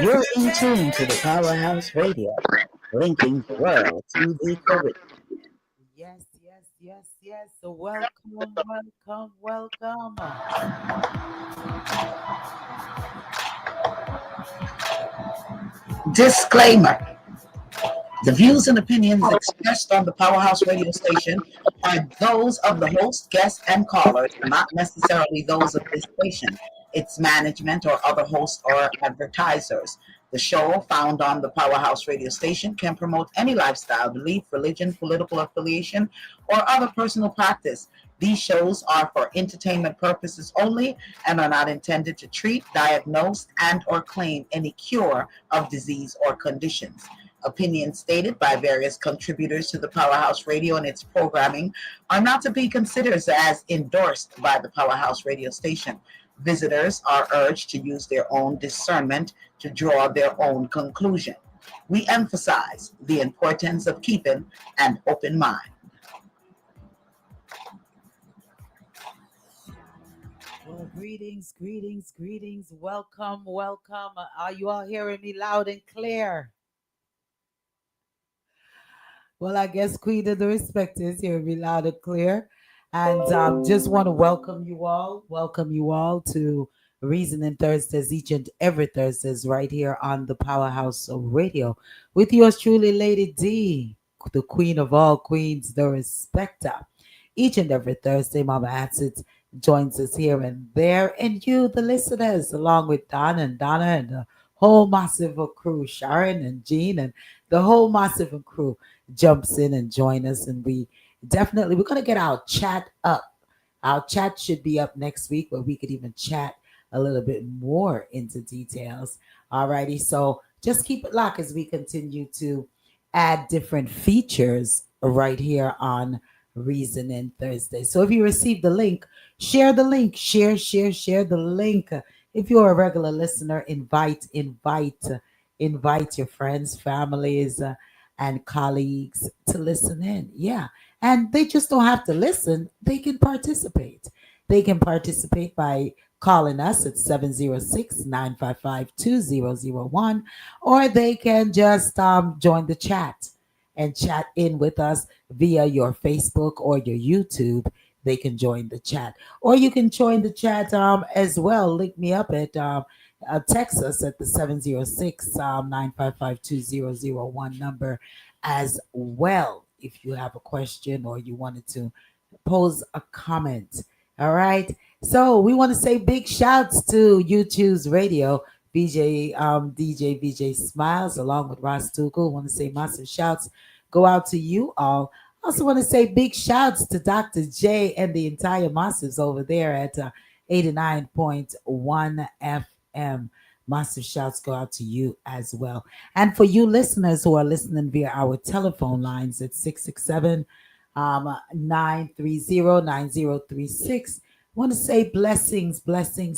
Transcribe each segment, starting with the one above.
You're in tune to the Powerhouse Radio, linking the world to the Caribbean. Yes, yes, yes, yes. So welcome, welcome, welcome. Disclaimer: the views and opinions expressed on the Powerhouse Radio station are those of the host, guests, and callers, not necessarily those of this station, its management, or other hosts or advertisers. The show, found on the Powerhouse Radio station, can promote any lifestyle, belief, religion, political affiliation, or other personal practice. These shows are for entertainment purposes only and are not intended to treat, diagnose, and or claim any cure of disease or conditions. Opinions stated by various contributors to the Powerhouse Radio and its programming are not to be considered as endorsed by the Powerhouse Radio station. Visitors are urged to use their own discernment to draw their own conclusion. We emphasize the importance of keeping an open mind. Well, greetings, greetings, greetings. Welcome, welcome. Are you all hearing me loud and clear? Well, I guess Queen of the Respect is hearing me loud and clear. And just want to welcome you all to Reasoning Thursdays, each and every Thursdays, right here on the Powerhouse of Radio. With yours truly, Lady D, the Queen of all queens, the Respecter. Each and every Thursday, Mama Atsit joins us here and there. And you, the listeners, along with Donna and the whole massive of crew, Sharon and Jean and the whole massive of crew jumps in and join us. And we're going to get our chat up. Our chat should be up next week where we could even chat a little bit more into details. Alrighty, so just keep it locked as we continue to add different features right here on Reason and Thursday. So if you received the link, share the link, share the link. If you're a regular listener, invite your friends, families, and colleagues to listen in. Yeah. And they just don't have to listen, they can participate. They can participate by calling us at 706-955-2001, or they can just join the chat and chat in with us via your Facebook or your YouTube. They can join the chat, or you can join the chat as well. Link me up at text us at the 706 955 2001 number as well if you have a question or you wanted to pose a comment. All right. So we want to say big shouts to You Choose Radio, DJ VJ Smiles, along with Ross Tugel. Want to say massive shouts go out to you all. Also want to say big shouts to Dr. J and the entire massives over there at 89.1 FM. Massive shouts go out to you as well. And for you listeners who are listening via our telephone lines at 667 930 want to say blessings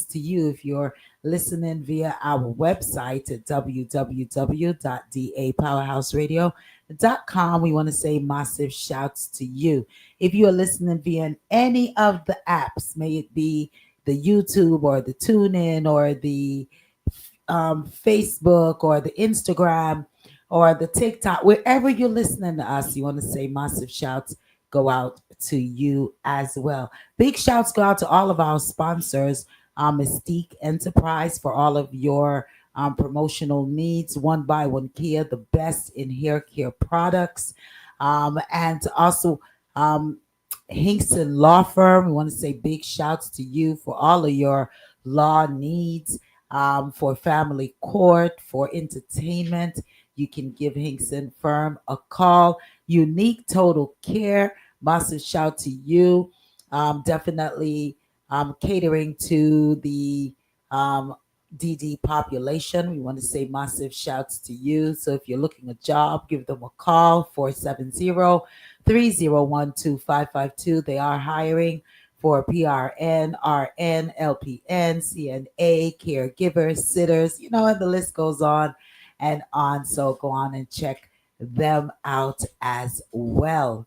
to you if you're listening via our website at www.dapowerhouseradio.com. We want to say massive shouts to you. If you are listening via any of the apps, may it be the YouTube or the TuneIn or the Facebook or the Instagram or the TikTok, wherever you're listening to us, you want to say massive shouts go out to you as well. Big shouts go out to all of our sponsors, Mystique Enterprise, for all of your promotional needs. One by One Kia, the best in hair care products. And also Hinkson Law Firm. We want to say big shouts to you for all of your law needs, for family court, for entertainment. You can give Hinkson Firm a call. Unique Total Care, massive shout to you. Definitely catering to the DD population. We want to say massive shouts to you. So if you're looking a job, give them a call, 470-301-2552. They are hiring for PRN, RN, LPN, CNA, caregivers, sitters, and the list goes on and on. So go on and check them out as well.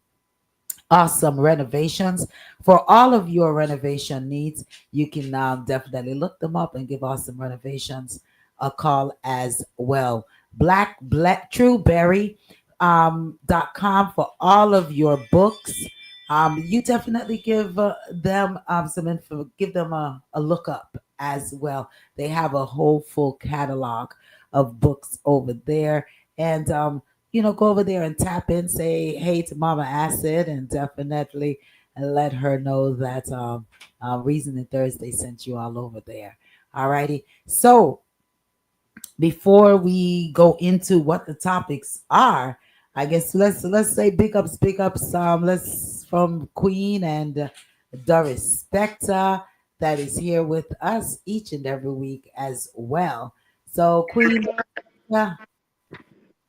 Awesome renovations. For all of your renovation needs, you can definitely look them up and give awesome renovations a call as well. Black Trueberry .com for all of your books. You definitely give them some info, give them a look up as well. They have a whole full catalog of books over there. And go over there and tap in, say hey to Mama Acid, and definitely let her know that Reasoning Thursday sent you all over there. All righty. So before we go into what the topics are, I guess let's say big ups. Let's from Queen and Doris Specta that is here with us each and every week as well. So Queen, yeah,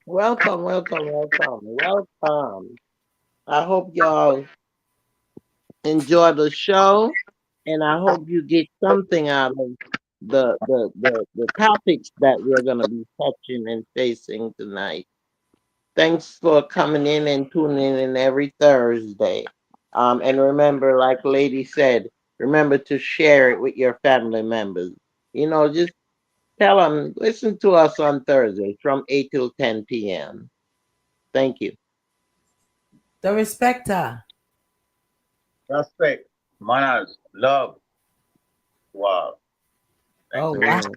Welcome, welcome, welcome, welcome. I hope y'all enjoy the show, and I hope you get something out of the topics that we're gonna be touching and facing tonight. Thanks for coming in and tuning in every Thursday. And remember, like Lady said, remember to share it with your family members. Just tell them, listen to us on Thursdays from 8 till 10 p.m. Thank you. Doris Specta. Respect, manners, love. Wow. Thanks Oh again. wow.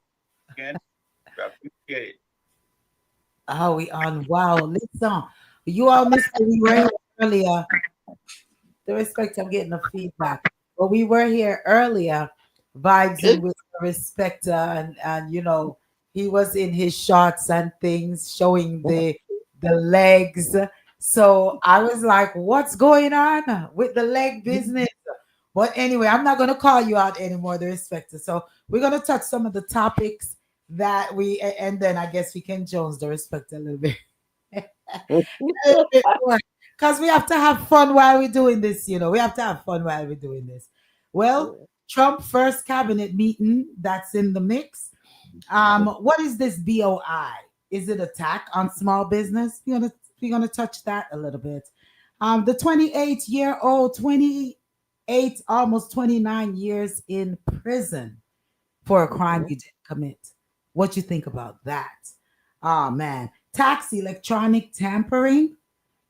Mhm. We appreciate it. Oh, we on wow. Listen, you all missed it. We were here earlier. The respect, I'm getting the feedback. But we were here earlier, vibes in with the respecter, and he was in his shorts and things, showing the legs. So I was like, what's going on with the leg business? But anyway, I'm not gonna call you out anymore, the respecter. So we're gonna touch some of the topics that and then I guess we can Jones the respect a little bit. Because we have to have fun while we're doing this, we have to have fun while we're doing this. Well, Trump first cabinet meeting that's in the mix. What is this BOI? Is it attack on small business? We're gonna touch that a little bit. The 28-year-old, 28, almost 29 years in prison for a crime Mhm. you didn't commit. What you think about that? Oh man, tax electronic tampering.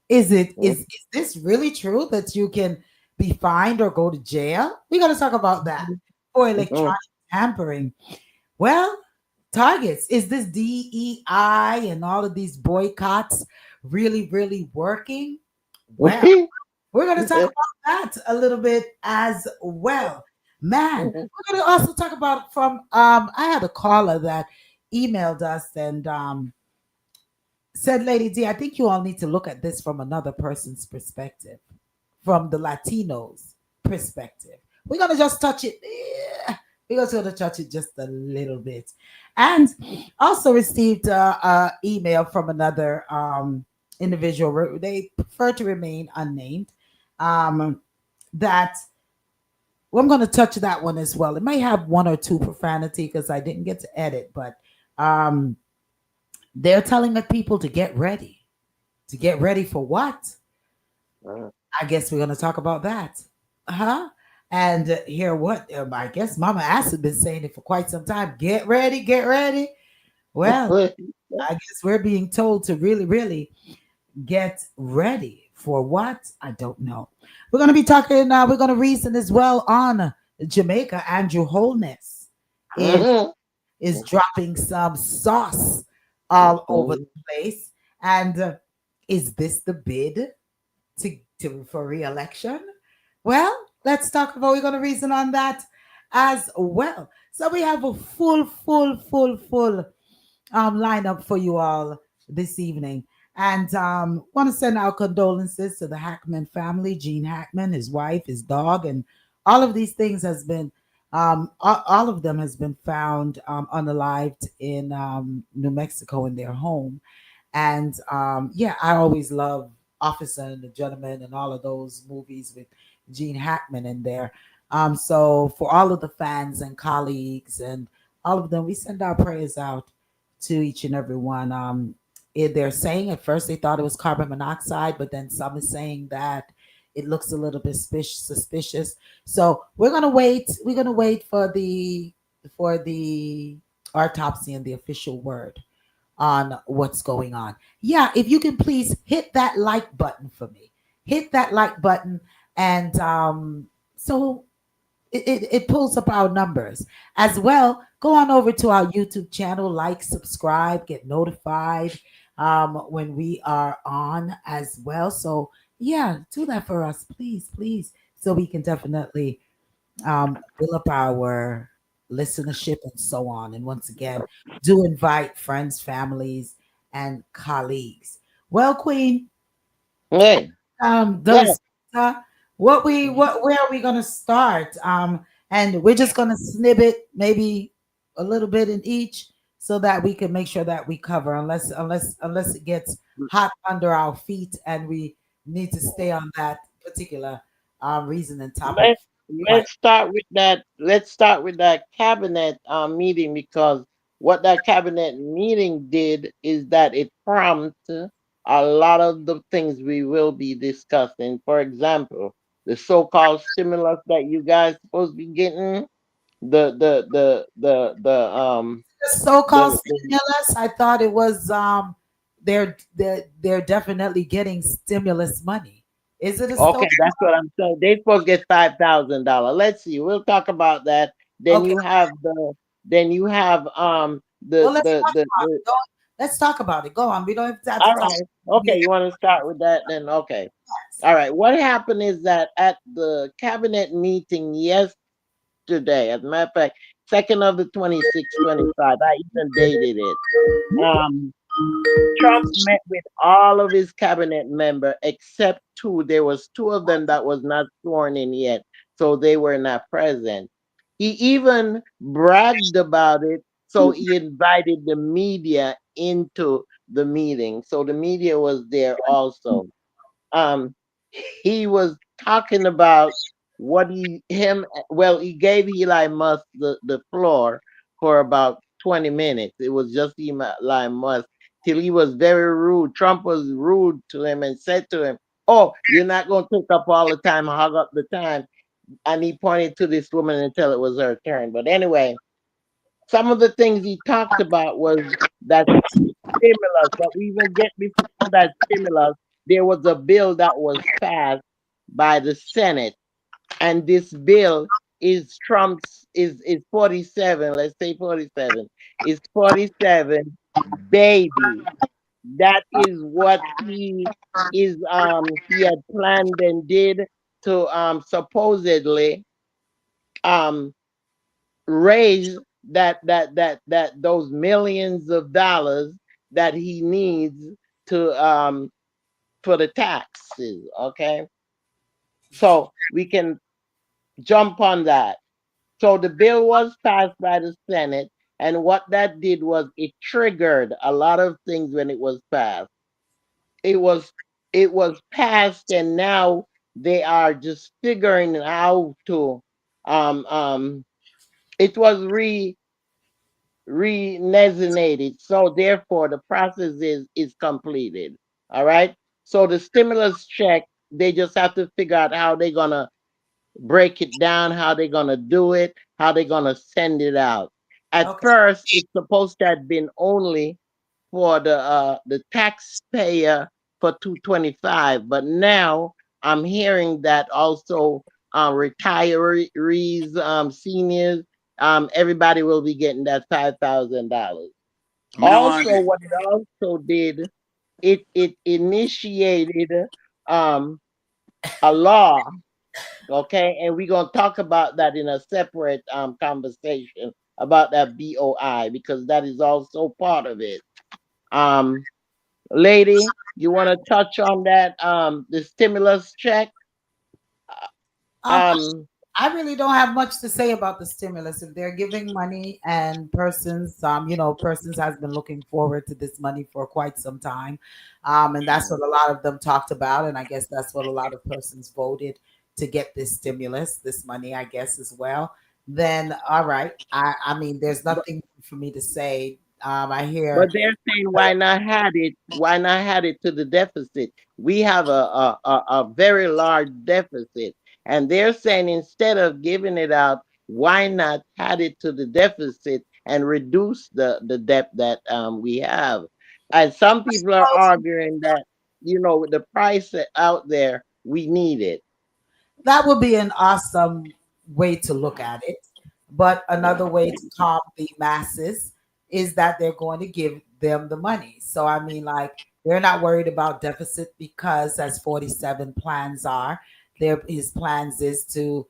Is this really true that you can be fined or go to jail? We got to talk about that for Mhm. electronic tampering. Well, targets. Is this DEI and all of these boycotts really, really working? Well, we're going to talk about that a little bit as well. Man, we're going to also talk about from I had a caller that emailed us and said, Lady D, I think you all need to look at this from another person's perspective, from the Latinos' perspective. We're going to just touch it. We're just going to touch it just a little bit. And also received an email from another individual. They prefer to remain unnamed. Um, that well, I'm going to touch that one as well. It may have one or two profanity because I didn't get to edit, but um, they're telling the people to get ready. To get ready for what? I guess we're going to talk about that. Huh? And hear what? I guess Mama Ass has been saying it for quite some time. Get ready, get ready. Well, I guess we're being told to really, really get ready for what? I don't know. We're going to be talking, we're going to reason as well on Jamaica. Andrew Holness is Mhm. is dropping some sauce all over Mhm. the place. And is this the bid to for re-election? Well, let's talk about. We're going to reason on that as well. So we have a full lineup for you all this evening. And want to send our condolences to the Hackman family, Gene Hackman, his wife, his dog, and all of these things has been all of them has been found unalived in New Mexico in their home. And yeah, I always love Officer and the Gentleman and all of those movies with Gene Hackman in there. So for all of the fans and colleagues and all of them, we send our prayers out to each and every one. They're saying at first they thought it was carbon monoxide, but then some is saying that it looks a little bit suspicious. So we're gonna wait. We're gonna wait for the autopsy and the official word on what's going on. Yeah, if you can please hit that like button for me. Hit that like button, and so it pulls up our numbers as well. Go on over to our YouTube channel, like, subscribe, get notified when we are on as well. So yeah, do that for us, please, please, so we can definitely build up our listenership and so on. And once again, do invite friends, families, and colleagues. Well, Queen, Hey, yeah. does where are we gonna start? And we're just gonna snippet maybe a little bit in each so that we can make sure that we cover unless it gets hot under our feet and we need to stay on that particular reason and topic. let's let's start with that. Let's start with that cabinet meeting, because what that cabinet meeting did is that it prompted a lot of the things we will be discussing. For example, the so-called stimulus that you guys supposed to be getting, The so-called the stimulus, I thought it was they're definitely getting stimulus money. Is it a so okay, that's what I'm saying. They supposed to get $5,000. Let's see. We'll talk about that. Then okay? you have Well, let's talk about the it. Let's talk about it. Go on. We don't have to all talk. right. Okay, you want to start with that then? Okay. All right. What happened is that at the cabinet meeting yesterday, as a matter of fact, second of the 26, 25, I even dated it. Um, Trump met with all of his cabinet member except two. There was two of them that was not sworn in yet, so they were not present. He even bragged about it, so he invited the media into the meeting. So the media was there also. Um, he was talking about what he gave Eli Musk the floor for about 20 minutes. It was just Eli Musk till he was very rude. Trump was rude to him and said to him, "Oh, you're not going to take up all the time, hog up the time." And he pointed to this woman until it was her turn. But anyway, some of the things he talked about was that stimulus, but we even get before that stimulus, there was a bill that was passed by the Senate, and this bill is Trump's is 47. Let's say 47 is 47 baby. That is what he had planned and did to supposedly um raise those millions of dollars that he needs to for the taxes. Okay, so we can jump on that. So the bill was passed by the Senate, and what that did was it triggered a lot of things when it was passed. It was it was passed, and now they are just figuring how to um um it was renesignated. So therefore, the process is completed. All right. So the stimulus check, they just have to figure out how they're gonna break it down, how they're gonna do it, how they're gonna send it out. At Okay. first, it's supposed to have been only for the taxpayer for 225, but now I'm hearing that also retirees, seniors, everybody will be getting that $5,000. Me no want Also, it. what it also did, it initiated um, a law. Okay, and we're gonna talk about that in a separate conversation about that BOI, because that is also part of it. Um, Lady, you want to touch on that? The stimulus check. Um, Um, I really don't have much to say about the stimulus. If they're giving money and persons, persons has been looking forward to this money for quite some time, and that's what a lot of them talked about, and I guess that's what a lot of persons voted to get this stimulus, this money, I guess as well. Then, all right, I mean, there's nothing for me to say. I but hear they're saying why not had it? Why not had it to the deficit? We have a very large deficit, and they're saying instead of giving it out, why not had it to the deficit and reduce the debt that we have. And some people are arguing that, with the price out there, we need it. That would be an awesome way to look at it. But another way to calm the masses is that they're going to give them the money. So, I mean, like, they're not worried about deficit because, as 47 plans are, his plans is to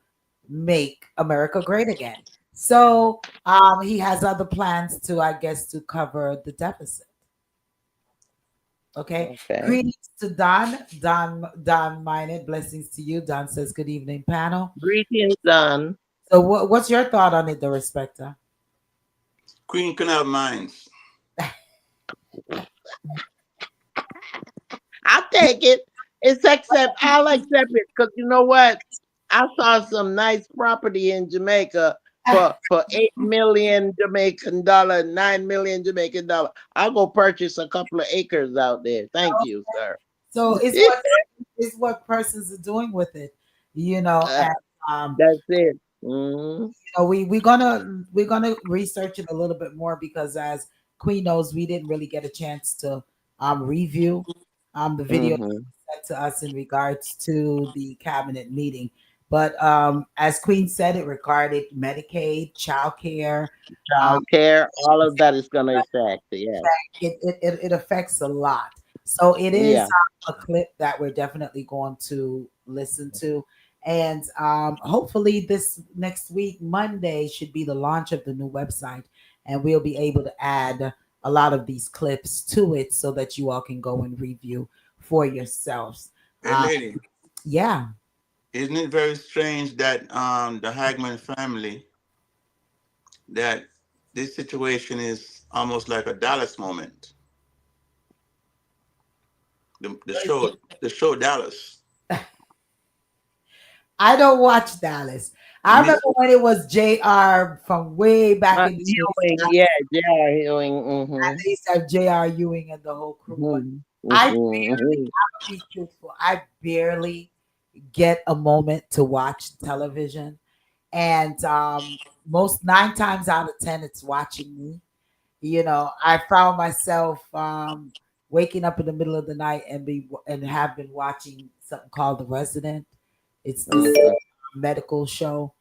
make America great again. So, he has other plans to, I guess, to cover the deficit. Okay. Okay. Greetings to Don. Don Minot. Blessings to you. Don says, good evening, panel. Greetings, Don. So what's your thought on it, the respecter? Queen can have minds. I'll take it. I'll accept it because you know what? I saw some nice property in Jamaica for 8 million Jamaican dollar, 9 million Jamaican dollar. I'll go purchase a couple of acres out there. Thank you, sir. So it's what persons are doing with it, and That's it. Mm-hmm. we're gonna research it a little bit more because as Queen knows, we didn't really get a chance to review the video Mm-hmm. sent to us in regards to the cabinet meeting. But as Queen said, it regarded Medicaid, child care. Um, Child care, all of that is going to affect. Yes. it affects a lot. So it is Yeah. a clip that we're definitely going to listen to. And hopefully, this next week, Monday, should be the launch of the new website. And we'll be able to add a lot of these clips to it so that you all can go and review for yourselves. Hey, lady, Yeah. isn't it very strange that the Hagman family, that this situation is almost like a Dallas moment. The show Dallas. I don't watch Dallas. I Me, remember when it was JR from way back in the days. Ewing, yeah, J.R. Ewing. They used to have JR Ewing and the whole crew. But Mm-hmm. I Mm-hmm. be truthful, I barely get a moment to watch television. And most 9 times out of 10, it's watching me. I found myself waking up in the middle of the night and have been watching something called The Resident. It's this medical show.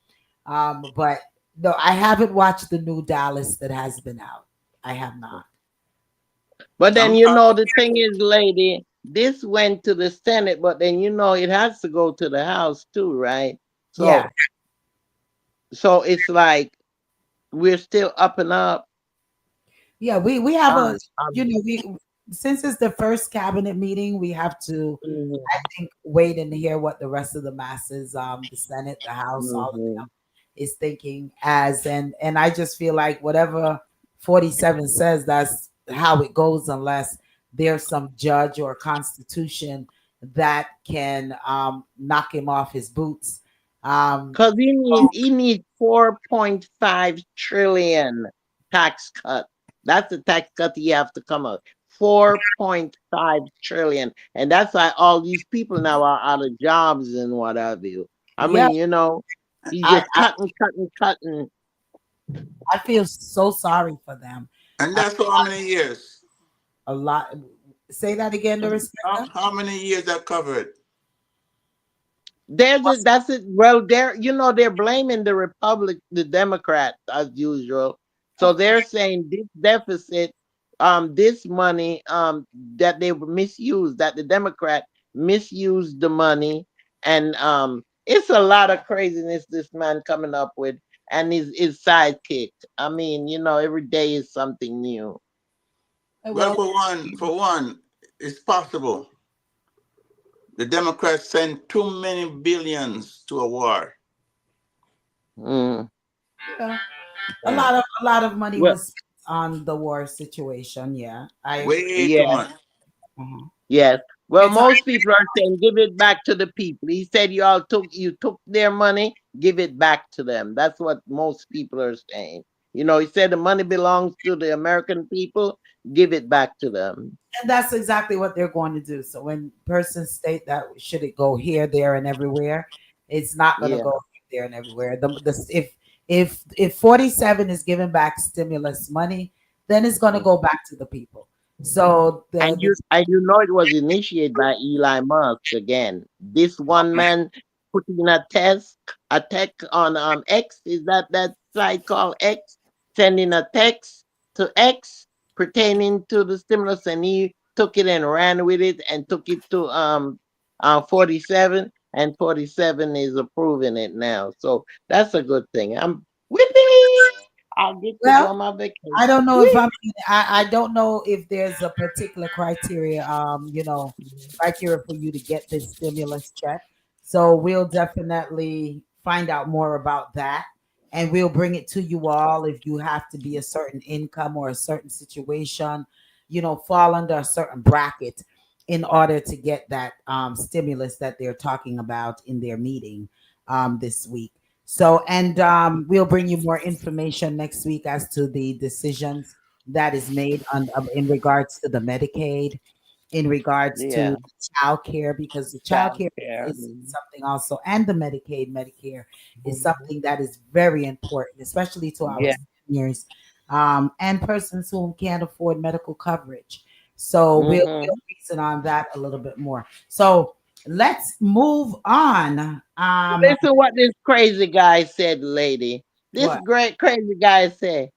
But no, I haven't watched the new Dallas that has been out. I have not. But then I'm the thing is, lady, this went to the Senate, but then it has to go to the House too, right? Yeah. So it's like we're still up and up. Yeah, we have Um, um, we since it's the first cabinet meeting, we have to, mhm, I think, wait and hear what the rest of the masses, the Senate, the House, all of them mhm. is thinking and I just feel like whatever 47 says, that's how it goes unless there's some judge or constitution that can knock him off his boots. Um, Cause he needs 4.5 trillion tax cut. That's the tax cut he have to come up. 4.5 trillion, and that's why all these people now are out of jobs and what have you. I yeah, mean, he's I, just cutting, cutting, cutting. I feel so sorry for them. and I, that's for how many years? a lot. Say that again, the How, respecter. how many years that covered? That's it. Well, they're blaming the Democrats as usual. So Of course. they're saying this deficit, this money, that they were misused, that the Democrat misused the money, and it's a lot of craziness this man coming up with, and his sidekick. I mean, every day is something new. Well, Well, for one, it's possible. The Democrats sent too many billions to a war. Mm. yeah, Yeah. a lot of money Well, was spent on the war situation. Yeah, I agree. Way too yeah. much. Mhm. Yes. Well, It's most people are saying give it back to the people. He said you took their money, give it back to them. That's what most people are saying. He said the money belongs to the American people, give it back to them. and that's exactly what they're going to do. So when persons state that should it go here, there, and everywhere, it's not going to Yeah. go here, there, and everywhere. If If 47 is giving back stimulus money, then it's going to go back to the people. So And you know it was initiated by Eli Musk again. This one man putting a text on X. Is that site called X? Sending a text to X pertaining to the stimulus, and he took it and ran with it and took it to 47, and 47 is approving it now. So that's a good thing. I'm whipping. I'll get to go well, on my vacation. I don't know if Whee! I don't know if there's a particular criteria, criteria for you to get this stimulus check. So we'll definitely find out more about that, and we'll bring it to you all. If you have to be a certain income or a certain situation, fall under a certain bracket in order to get that stimulus that they're talking about in their meeting this week. So, and we'll bring you more information next week as to the decisions that is made on in regards to the Medicaid, in regards Yeah, to child care, because the child child care care. is something also, and the Medicare is something that is very important, especially to our Yeah. seniors and persons who can't afford medical coverage. So we'll Hmm. reason on that a little bit more. So let's move on. Listen what this crazy guy said, lady. This What? great crazy guy said,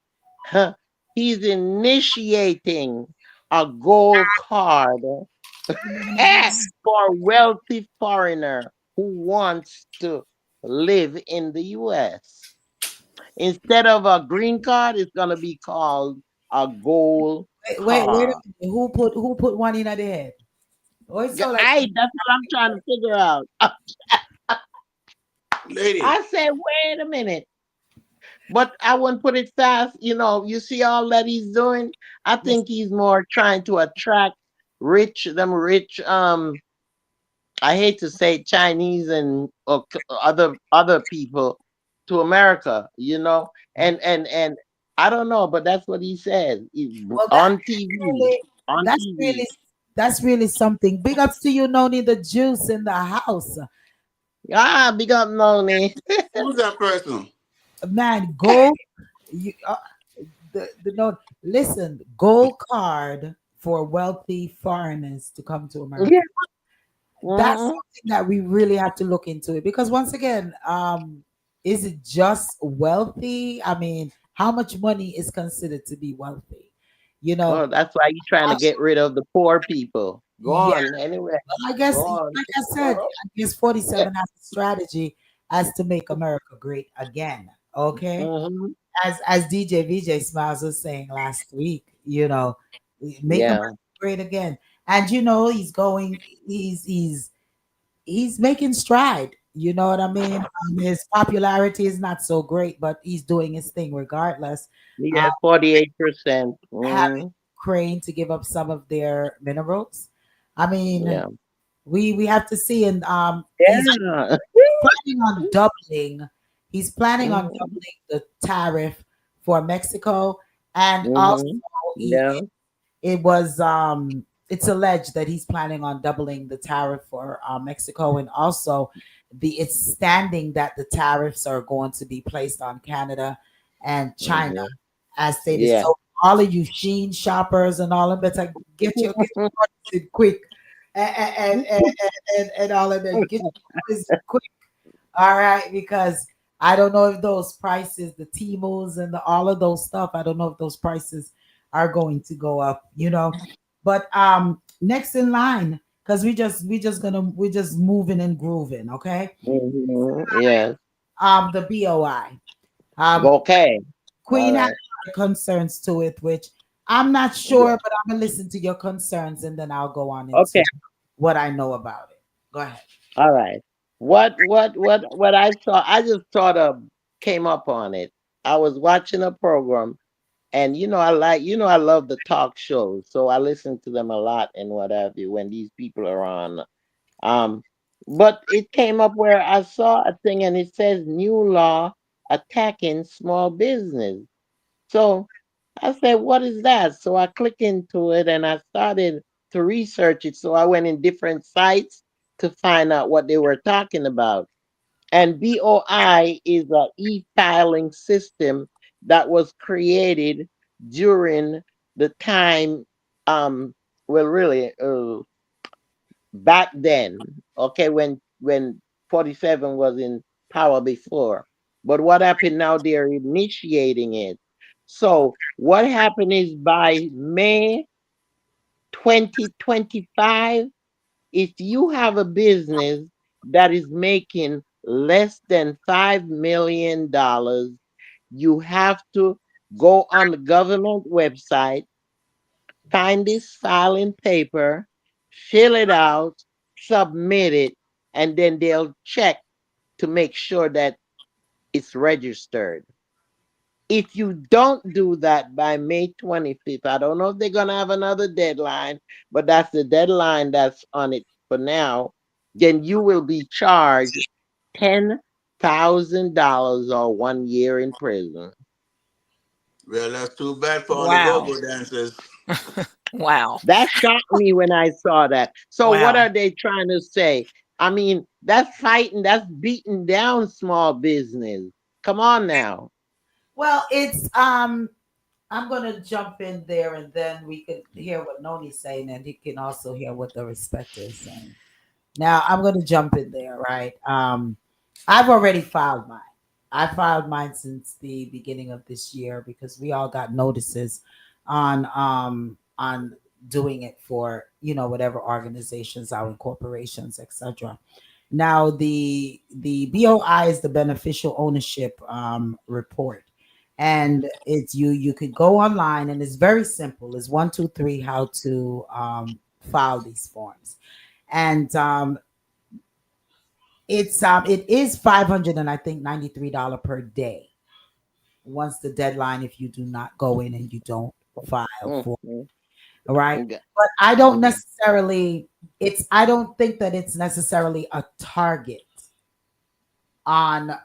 huh, he's initiating a gold card for wealthy foreigner who wants to live in the U.S. Instead of a green card, it's gonna be called a gold Wait a card. minute. Who put one in at the head? Oh, it's so like That's what I'm trying to figure out. Lady, I said, wait a minute. But I wouldn't put it fast. You see all that he's doing. I yes. think he's more trying to attract rich. I hate to say Chinese and other people to America. And I don't know, but that's what he said. Well, On TV, really on that's TV. really that's really something. Big ups to you, Noni the juice in the house. Big up, Noni. who's that person? Man, gold you the no listen, gold card for wealthy foreigners to come to Yeah. America. That's Hmm. something that we really have to look into it, because once again, is it just wealthy? I mean, how much money is considered to be wealthy? You know, Well, that's why you're trying to uh, get rid of the poor people. Go yeah. on, anyway. Well, I guess, Go like on. I said, I guess 47 has a strategy as to make America great again. Okay, Hmm. as DJ VJ Smiles was saying last week, make America Yeah. great again. And he's making stride. You know what I mean? His popularity is not so great, but he's doing his thing regardless. Yeah, 48%. Having Mm-hmm. Ukraine to give up some of their minerals. I mean, Yeah. we have to see, and he's Yeah. planning on doubling. He's planning on Mm-hmm. doubling the tariff for Mexico, and also Mm-hmm. he Yeah. it was it's alleged that he's planning on doubling the tariff for Mexico, and also it's standing that the tariffs are going to be placed on Canada and China, Mm-hmm. as stated. Yeah. So all of you Sheen shoppers and all of that, better get your orders in quick, and all of that, get your orders in quick. All right, because I don't know if those prices, the Timos and all of those stuff, I don't know if those prices are going to go up, But next in line, because we're just moving and grooving, okay? Mm-hmm. Yes. The BOI. Um Okay. All Queen had right. a lot of concerns to it, which I'm not Yeah. sure, but I'm gonna listen to your concerns and then I'll go on Okay. into what I know about it. Go ahead. All right. What I saw, I just sort of came up on it. I was watching a program, and I love the talk shows, so I listen to them a lot and what have you when these people are on. Um, but it came up where I saw a thing and it says new law attacking small business. So I said, what is that? So I clicked into it and I started to research it. So I went in different sites to find out what they were talking about. And BOI is a e-filing system that was created during the time, um, well, really, back then, okay, when 47 was in power before. But what happened now? They're initiating it. So what happened is by May 2025, if you have a business that is making less than $5 million, you have to go on the government website, find this filing paper, fill it out, submit it, and then they'll check to make sure that it's registered. If you don't do that by May 25th, I don't know if they're going to have another deadline, but that's the deadline that's on it for now, then you will be charged $10,000 or 1 year in prison. Well, that's too bad for all the Wow. go-go dancers. Wow. That shocked me when I saw that. So, what Wow. are they trying to say? I mean, that's fighting, that's beating down small business. Come on now. Well, it's I'm gonna jump in there and then we could hear what Noni's saying and he can also hear what the respecter is saying. Now I'm gonna jump in there, right? I've already filed mine. I filed mine since the beginning of this year because we all got notices on doing it for whatever organizations, our corporations, etc. Now the BOI is the beneficial ownership report, and it's you could go online and it's very simple. It's 1, 2, 3 how to file these forms, and it is 500 and I think $93 per day once the deadline if you do not go in and you don't file for Mhm. all right. Okay. But I don't Mhm. necessarily I don't think that it's necessarily a target on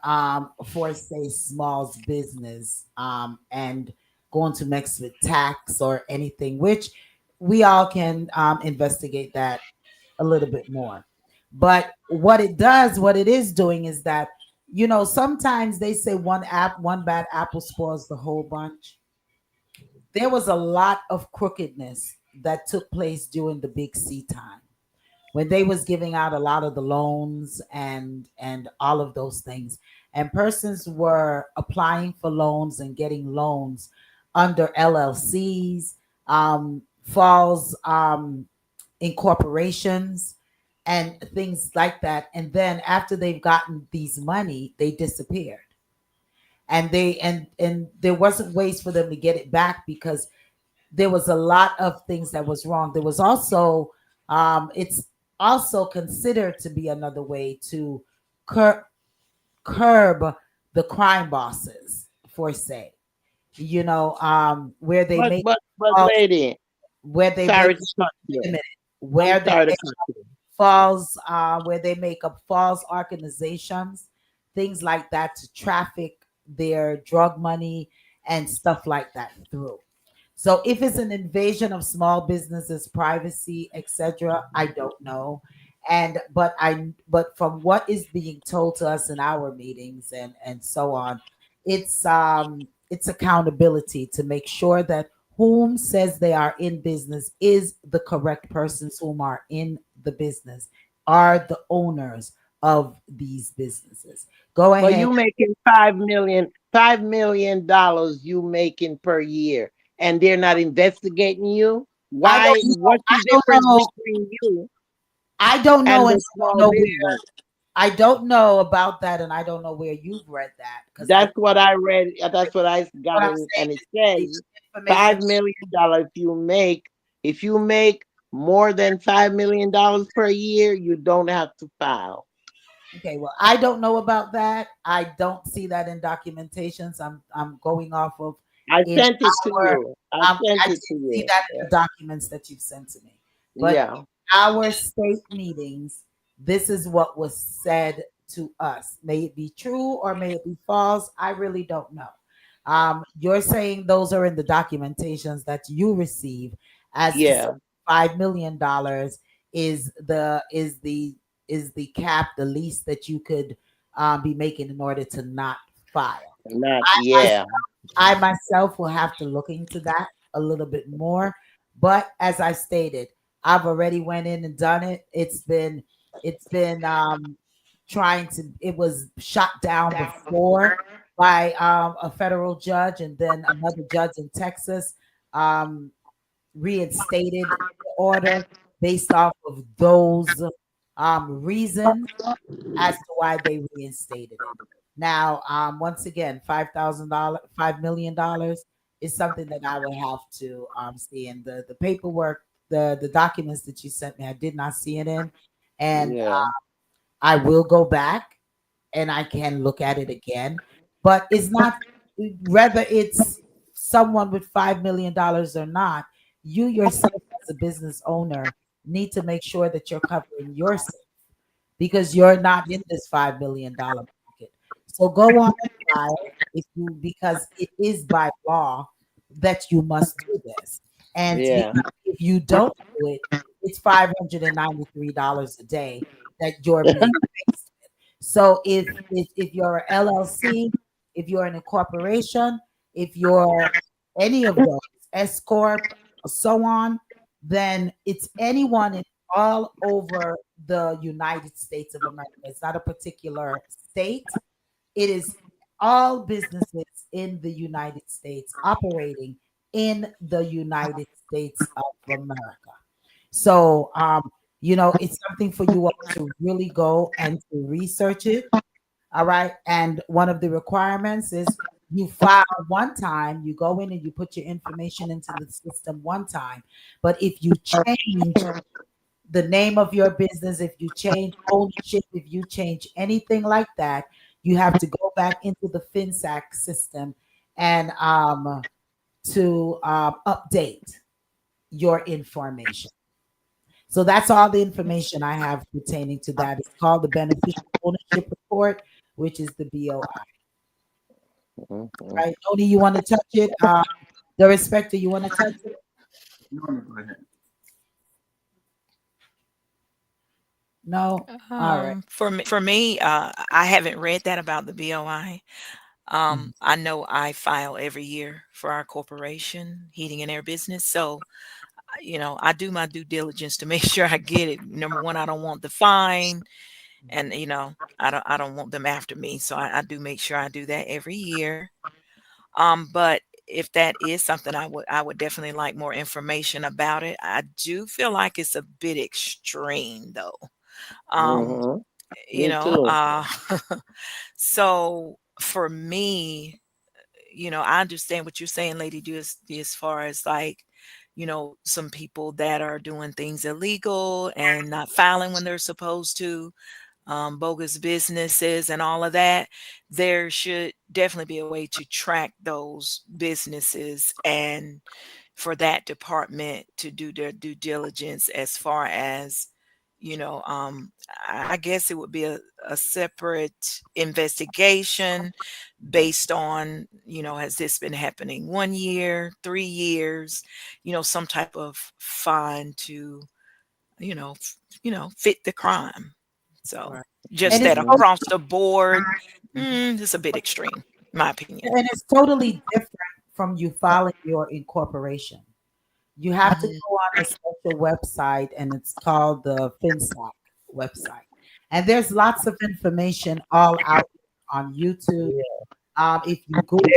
for say small's business and going to mix with tax or anything, which we all can investigate that a little bit more. But what it is doing is that, sometimes they say one bad apple spoils the whole bunch. There was a lot of crookedness that took place during the big C time when they was giving out a lot of the loans and all of those things, and persons were applying for loans and getting loans under LLCs, falls incorporations and things like that, and then after they've gotten these money they disappeared, and there wasn't ways for them to get it back because there was a lot of things that was wrong. There was also it's also considered to be another way to cur- curb the crime bosses for say, where they make But false lady, where they make sorry to cut wait a you. minute, I'm where they sorry to make cut you. false where they make up false organizations, things like that to traffic their drug money and stuff like that through. So if it's an invasion of small businesses privacy, etc., I don't know. But from what is being told to us in our meetings and so on, it's accountability to make sure that whom says they are in business is the correct persons whom are in the business, are the owners of these businesses. Go But ahead. you making $5 million you making per year, and they're not investigating you. I don't Why? know. What's the difference between you I don't know, and and the I don't small know business? I don't know about that, and I don't know where you've read that because I That's what I read. That's what I what got I'm in, and saying it is the says information. $5 million. If you make more than $5 million per year, you don't have to file. Okay, well, I don't know about that. I don't see that in documentations. I'm going off of I in sent it to our you. I I sent did it to see you. that in the documents that you've sent to me. But Yeah. our state meetings, this is what was said to us. May it be true or may it be false? I really don't know. You're saying those are in the documentations that you receive as to say Yeah. $5 million is the cap, the least that you could be making in order to not file. Not, I yeah, I myself will have to look into that a little bit more. But as I stated, I've already went in and done it. It's been trying to it was shot down before by a federal judge, and then another judge in Texas um reinstated the order based off of those reasons as to why they reinstated it. Now, once again, $5,000, $5 million is something that I would have to see in the paperwork, the documents that you sent me. I did not see it in, and yeah. I will go back and I can look at it again. But it's not whether it's someone with $5 million or not. You yourself, as a business owner, need to make sure that you're covering yourself because you're not in this $5 million market. So go on and file if you because it is by law that you must do this. And Yeah. because if you don't do it, it's $593 a day that you're being faced with. So if you're a LLC, if you're an incorporation, if you're any of those, S corp, so on, then it's anyone in all over the United States of America. It's not a particular state. It is all businesses in the United States operating in the United States of America. So, it's something for you all to really go and to research it. All right. And one of the requirements is you file one time, you go in and you put your information into the system one time. But if you change the name of your business, if you change ownership, if you change anything like that, you have to go back into the FinSAC system and to update your information. So that's all the information I have pertaining to that. It's called the Beneficial Ownership Report, which is the BOI. Mhm. Right? Tony, you want to touch it? The respecter, you want to touch it? No, no, go ahead. No? All right. For me, I haven't read that about the BOI. I know I file every year for our corporation, heating and air business. So, I do my due diligence to make sure I get it. Number one, I don't want the fine, and I don't want them after me. So I do make sure I do that every year. But if that is something I would definitely like more information about it. I do feel like it's a bit extreme though. Um, Mhm. you Me know, too. so for me, I understand what you're saying, Lady Do, as far as like, some people that are doing things illegal and not filing when they're supposed to, bogus businesses and all of that. There should definitely be a way to track those businesses and for that department to do their due diligence as far as, I guess it would be a separate investigation based on, has this been happening 1 year, 3 years, some type of fine to, fit the crime. So Right. just And that it's Mhm. tot- across the board, it's a bit extreme, in my opinion. and it's totally different from you filing your incorporation. You have to Mhm. go on a special website, and it's called the FinSAC website. And there's lots of information all out on YouTube. If you Google,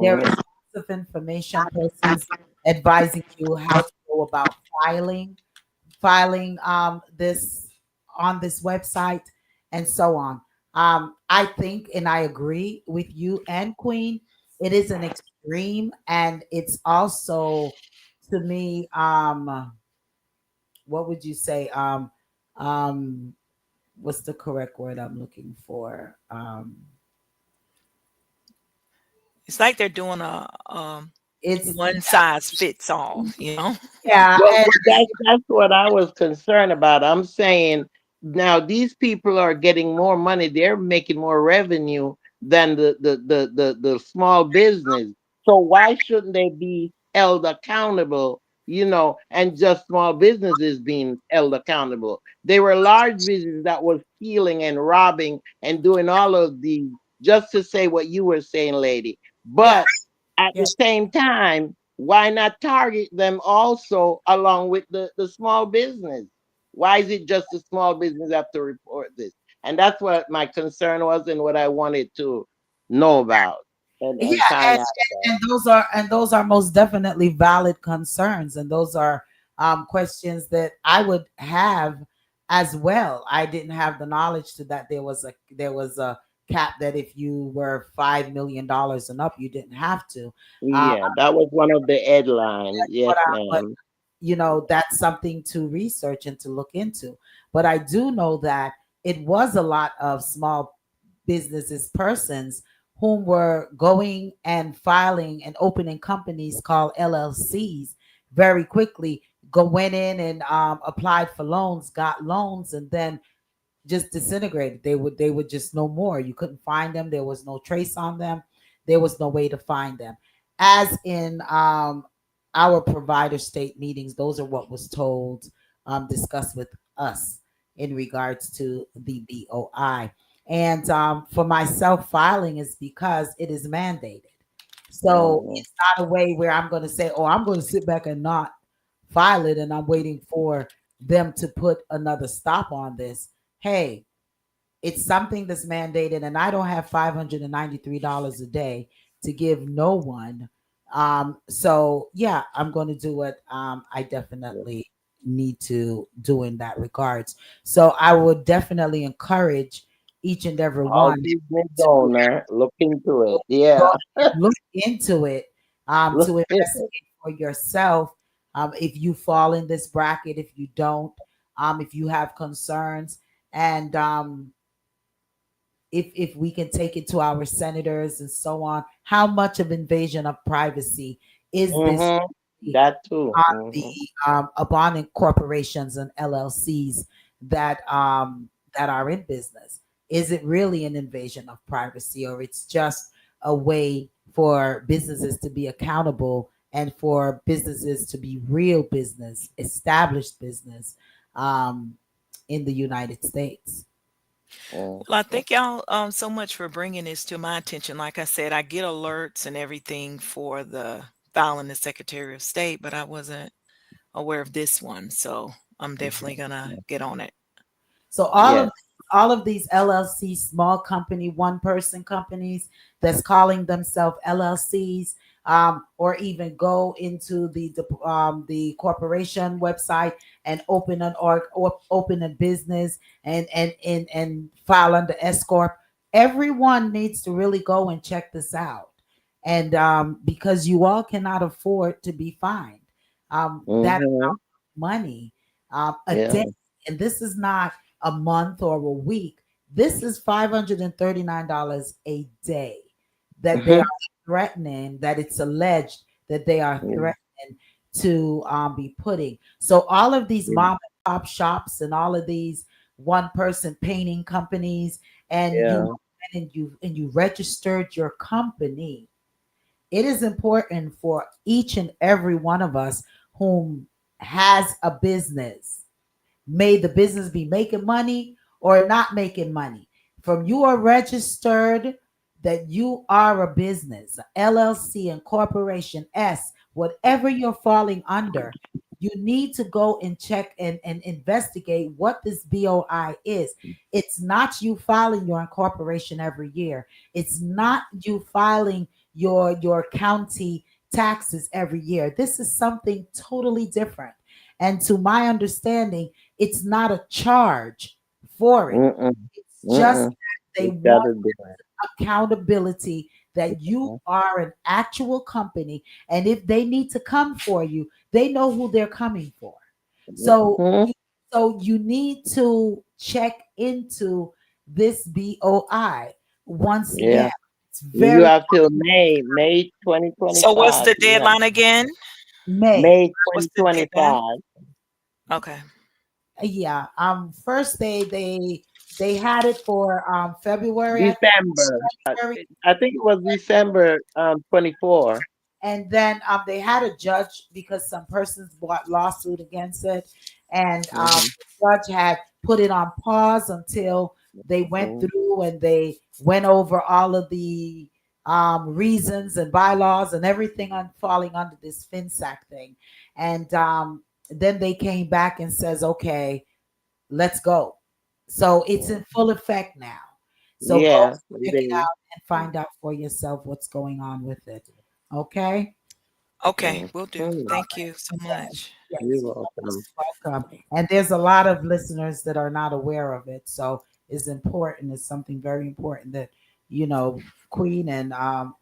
there Mhm. is lots of information, persons advising you how to go about filing this on this website and so on. I think and I agree with you and Queen. It is an extreme, and it's also to me, what would you say? Um, what's the correct word I'm looking for? It's like they're doing a It's one size fits all, yeah, Well, and that's what I was concerned about. I'm saying now these people are getting more money. They're making more revenue than the small business. So why shouldn't they be held accountable and just small businesses being held accountable. They were large businesses that was stealing and robbing and doing all of these, just to say what you were saying, lady. Yeah, But at yeah. the same time, why not target them also along with the small business? Why is it just the small business have to report this? And that's what my concern was and what I wanted to know about Yeah, and find and, out about. and those are most definitely valid concerns, and those are questions that I would have as well. I didn't have the knowledge to that there was a cap that if you were $5 million and up, you didn't have to. Uh, Yeah, that was one of the headlines. Yes, but ma'am. that's something to research and to look into. But I do know that it was a lot of small businesses, persons whom were going and filing and opening companies called LLCs very quickly. Went in and applied for loans, got loans, and then just disintegrated. They would just no more. You couldn't find them. There was no trace on them. There was no way to find them. As in our provider state meetings, those are what was told, discussed with us in regards to the BOI. And for myself, filing is because it is mandated. So Mhm. it's not a way where I'm going to say, oh, I'm going to sit back and not file it and I'm waiting for them to put another stop on this. Hey, it's something that's mandated, and I don't have $593 a day to give no one. So yeah, I'm going to do what I definitely need to do in that regards. So I would definitely encourage each and every All one business to owner, look into it. go Yeah. look into it, Look. to investigate for yourself. If you fall in this bracket, if you don't, if you have concerns, and if we can take it to our senators and so on, how much of invasion of privacy is this Hmm. That too. on the Hmm. upon corporations and LLCs that are in business? Is it really an invasion of privacy, or it's just a way for businesses to be accountable and for businesses to be real business, established business, um, in the United States? Well, I thank y'all so much for bringing this to my attention. Like I said, I get alerts and everything for the filing the Secretary of State, but I wasn't aware of this one. So I'm definitely gonna get on it. So Yes. all of these LLC, small company, one person companies that's calling themselves LLCs, or even go into the corporation website and open an or open a business and file under S corp. Everyone needs to really go and check this out, and because you all cannot afford to be fined that Hmm. money a Yeah. day, and this is not a month or a week. This is $539 a day that they are Hmm. threatening, that it's alleged that they are Yeah. threatening to be putting. So all of these mom and pop shops and all of these one person painting companies, and Yeah. you registered your company, it is important for each and every one of us whom has a business, may the business be making money or not making money. From you are registered that you are a business, a LLC, and corporation, S, whatever you're falling under, you need to go and check and investigate what this BOI is. It's not you filing your incorporation every year. It's not you filing your county taxes every year. This is something totally different. And to my understanding, it's not a charge for it. Mm-mm. It's just Mm-mm. that they You want gotta do it. accountability that you are an actual company. And if they need to come for you, they know who they're coming for. So Hmm. you need to check into this BOI once Yeah. again. It's You very have till May So what's 2025. the You have deadline again? May. May What's the deadline? 2025. Okay. Yeah. First they had it for February, I think. December. February. I think it was December 24. And then they had a judge because some persons brought lawsuit against it, and Mhm. the judge had put it on pause until they went Mhm. through and they went over all of the reasons and bylaws and everything on falling under this FinSac thing. And then they came back and says, okay, let's go. So it's in full effect now. So go Yeah, check it it is. out and find out for yourself what's going on with it. Okay. Okay, will do. Mhm. Thank you so much. You're Yes, you're welcome. most welcome. And there's a lot of listeners that are not aware of it. So it's important. It's something very important that, Queen and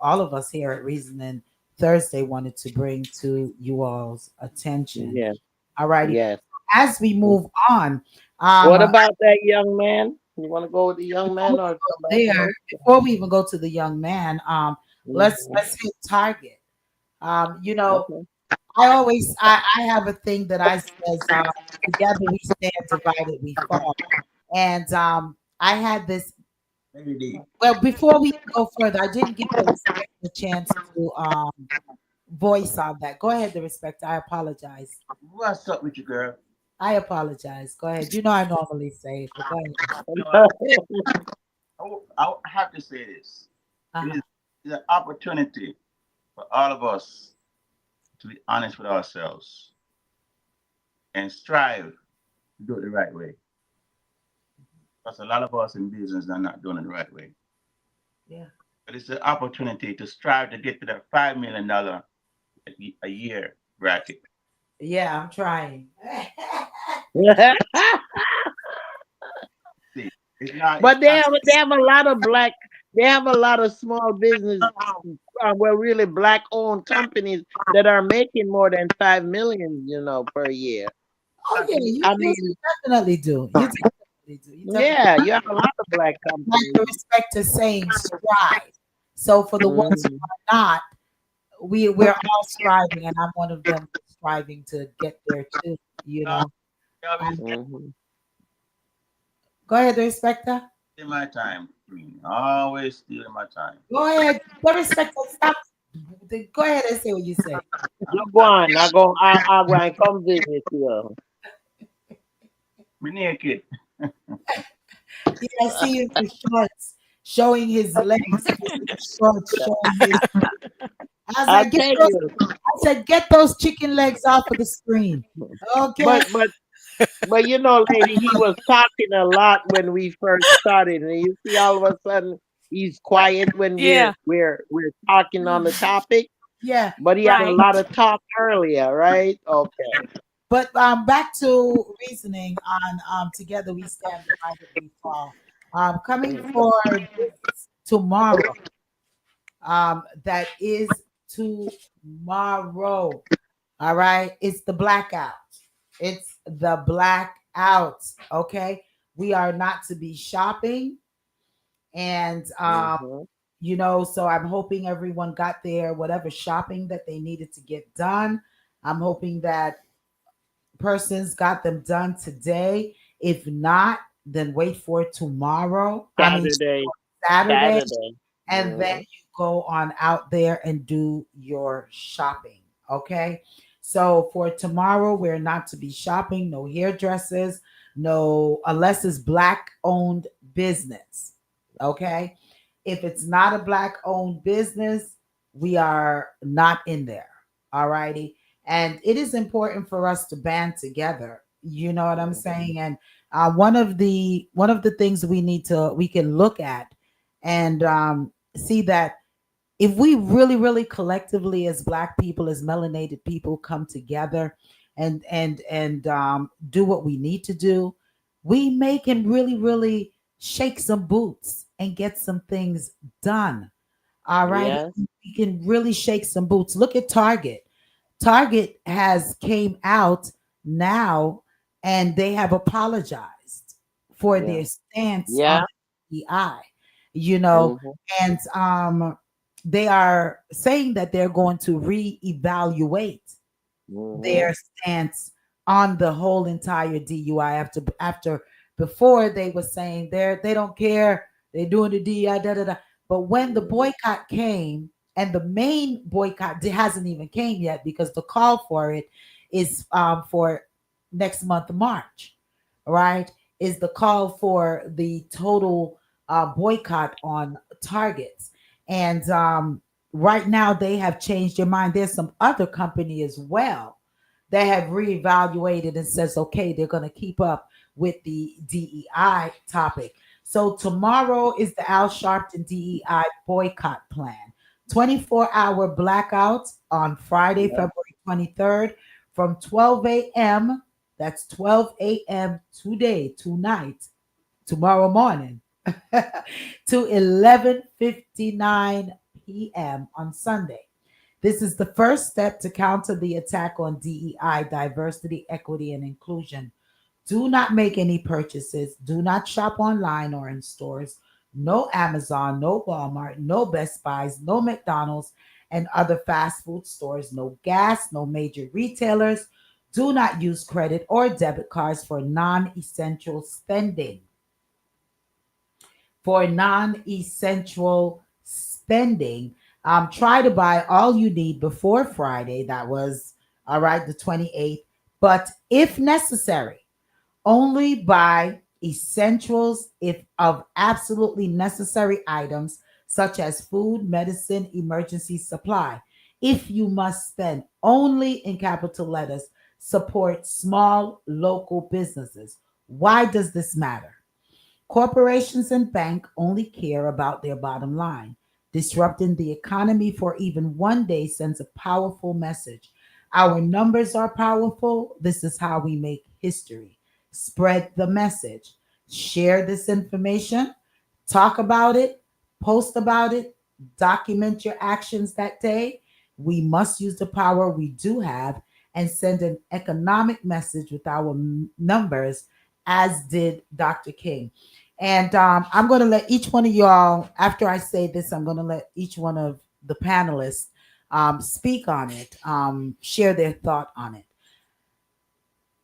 all of us here at Reasoning Thursday wanted to bring to you all's attention. Yeah, All righty. yes. As we move on, What uh, about that young man? You want to go with the young before man we or go somebody there, else? before we even go to the young man, Mhm. let's hit Target. You know, Okay. I have a thing that I says together we stand, divided we fall. And I had this. Well, before we go further, I didn't give the respect a chance to voice on that. Go ahead, the respect. I apologize. What's up with you, girl? I apologize. Go ahead. You know I normally say it, but go ahead. You know what? I have to say this. It Uh-huh. is an opportunity for all of us to be honest with ourselves and strive to do it the right way. Because a lot of us in business are not doing it the right way. Yeah. But it's an opportunity to strive to get to that $5 million a year bracket. Yeah, I'm trying. See, it's But they not have they have a lot of black. They have a lot of small business, well, really black owned companies that are making more than 5 million, per year. Oh yeah, I mean, you definitely do. You definitely do. You definitely yeah, you have a lot of black like companies. the respect to saying strive. So for the ones Mhm. who are not, we're all striving, and I'm one of them striving to get there too. You uh, know. always Mhm. Go ahead, the respecter. stealing my time, Queen. Always stealing my time. Go ahead. The respecter. Stop. Go ahead and say what you say. You go on. I go and come visit you. Me naked. Yeah, I see him in shorts, showing his legs, just in shorts, showing his. I was I like, tell you, get those chicken legs off of the screen. Okay. but but but lady, he was talking a lot when we first started, and you see, all of a sudden, he's quiet when we're Yeah, we're we're talking on the topic. Yeah. But he had a right. lot of talk earlier, right? Okay. But back to reasoning on together we stand, divided we fall. Coming for this tomorrow. That is tomorrow. All right. It's the blackout. It's the blackout. Okay. We are not to be shopping. And Hmm. so I'm hoping everyone got their whatever shopping that they needed to get done. I'm hoping that persons got them done today. If not, then wait for tomorrow. I mean, Saturday, Saturday, Saturday. and then Hmm. you go on out there and do your shopping. Okay. So for tomorrow, we're not to be shopping, no hairdressers, no, unless it's black owned business. Okay. If it's not a black owned business, we are not in there. All righty. And it is important for us to band together. You know what I'm saying? And one of the things we can look at and see that if we really really collectively as black people, as melanated people, come together and do what we need to do, we can really really shake some boots and get some things done. All right, Yes. we can really shake some boots. Look at Target. Target has came out now and they have apologized for Yeah. their stance on Yeah. the DEI, you know, Hmm. and they are saying that they're going to reevaluate Hmm. their stance on the whole entire DUI after before they were saying they don't care, they're doing the DUI, da da da. But when the boycott came, And the main boycott hasn't even came yet because the call for it is for next month, March, right? Is the call for the total boycott on targets. And right now they have changed their mind. There's some other company as well that have reevaluated and says, okay, they're going to keep up with the DEI topic. So tomorrow is the Al Sharpton DEI boycott plan. 24-hour blackouts on Friday, Yeah. February 23rd from 12 a.m. That's 12 a.m. today, tonight, tomorrow morning to 11:59 p.m. on Sunday. This is the first step to counter the attack on DEI, diversity, equity, and inclusion. Do not make any purchases. Do not shop online or in stores. No Amazon, no Walmart, no Best Buys, no McDonald's and other fast food stores, no gas, no major retailers. Do not use credit or debit cards for non essential spending. For non essential spending, try to buy all you need before Friday. That was, all right, the 28th. But if necessary, only buy essentials if of absolutely necessary items such as food, medicine, emergency supply. If you must spend, only in capital letters, support small local businesses. Why does this matter? Corporations and banks only care about their bottom line. Disrupting the economy for even one day sends a powerful message. Our numbers are powerful. This is how we make history. Spread the message. Share this information. Talk about it. Post about it. Document your actions that day. We must use the power we do have and send an economic message with our numbers, as did Dr. King. And I'm going to let each one of y'all, after I say this, I'm going to let each one of the panelists speak on it, share their thought on it.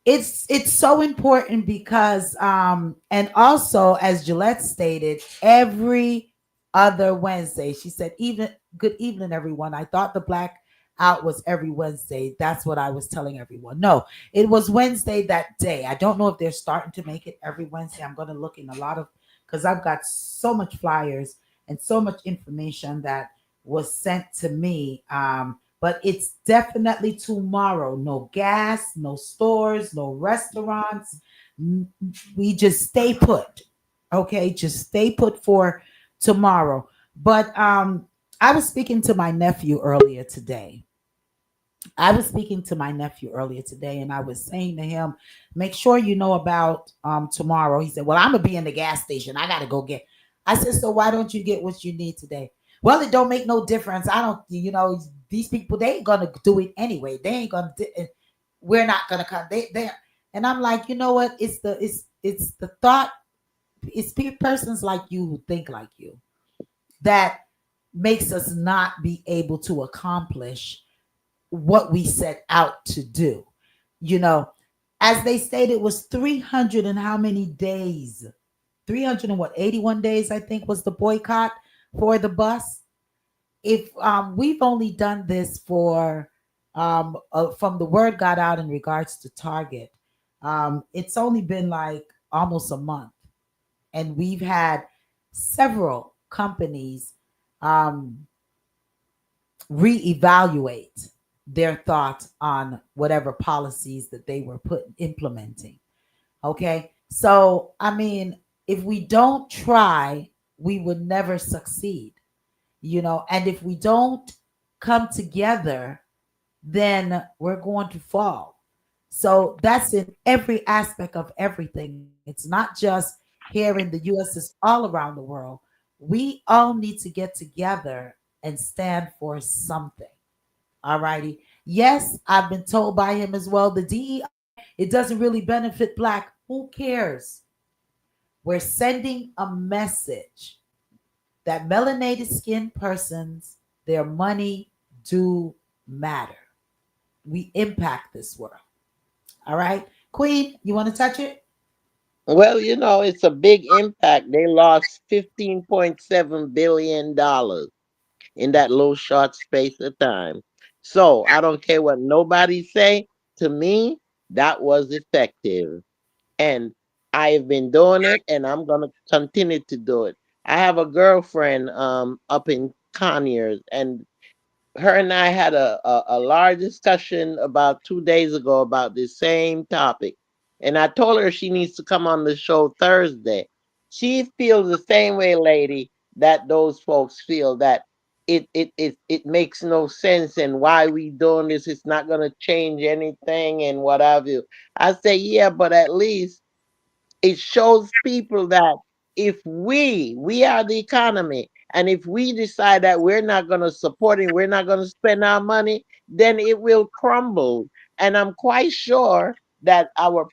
It's so important because and also as Gillette stated, every other Wednesday, she said, even good evening, everyone. I thought the black out was every Wednesday. That's what I was telling everyone. No, it was Wednesday that day. I don't know if they're starting to make it every Wednesday. I'm going to look in a lot of, because I've got so much flyers and so much information that was sent to me. But it's definitely tomorrow. No gas, no stores, no restaurants. We just stay put. Okay, just stay put for tomorrow. But I was speaking to my nephew earlier today. I was speaking to my nephew earlier today, and I was saying to him, "Make sure you know about tomorrow." He said, "Well, I'm gonna be in the gas station. I gotta go get." I said, "So why don't you get what you need today?" Well, it don't make no difference. I don't, these people, they ain't gonna do it anyway. They ain't gonna. We're not gonna come. They. And I'm like, you know what? It's the thought. It's persons like you who think like you that makes us not be able to accomplish what we set out to do. You know, as they stated, it was 300 and how many days? 300 and what, 81 days, I think, was the boycott for the bus. If we've only done this for from the word got out in regards to Target, it's only been like almost a month, and we've had several companies um, reevaluate their thoughts on whatever policies that they were implementing. Okay. So, I mean, if we don't try, we would never succeed, and if we don't come together, then we're going to fall. So that's in every aspect of everything. It's not just here in the US, it's all around the world. We all need to get together and stand for something. All righty. Yes, I've been told by him as well. The DEI, it doesn't really benefit Black. Who cares? We're sending a message that melanated skinned persons, their money do matter. We impact this world. All right. Queen, you want to touch it? Well, it's a big impact. They lost $15.7 billion. in that little short space of time. So I don't care what nobody say. To me, that was effective. And I have been doing it and I'm gonna continue to do it. I have a girlfriend up in Conyers, and her and I had a large discussion about 2 days ago about the same topic. And I told her she needs to come on the show Thursday. She feels the same way, lady, that those folks feel, that it makes no sense, and why we doing this, it's not gonna change anything and what have you. I say, yeah, but at least it shows people that if we are the economy, and if we decide that we're not going to support it, we're not going to spend our money, then it will crumble. And I'm quite sure that our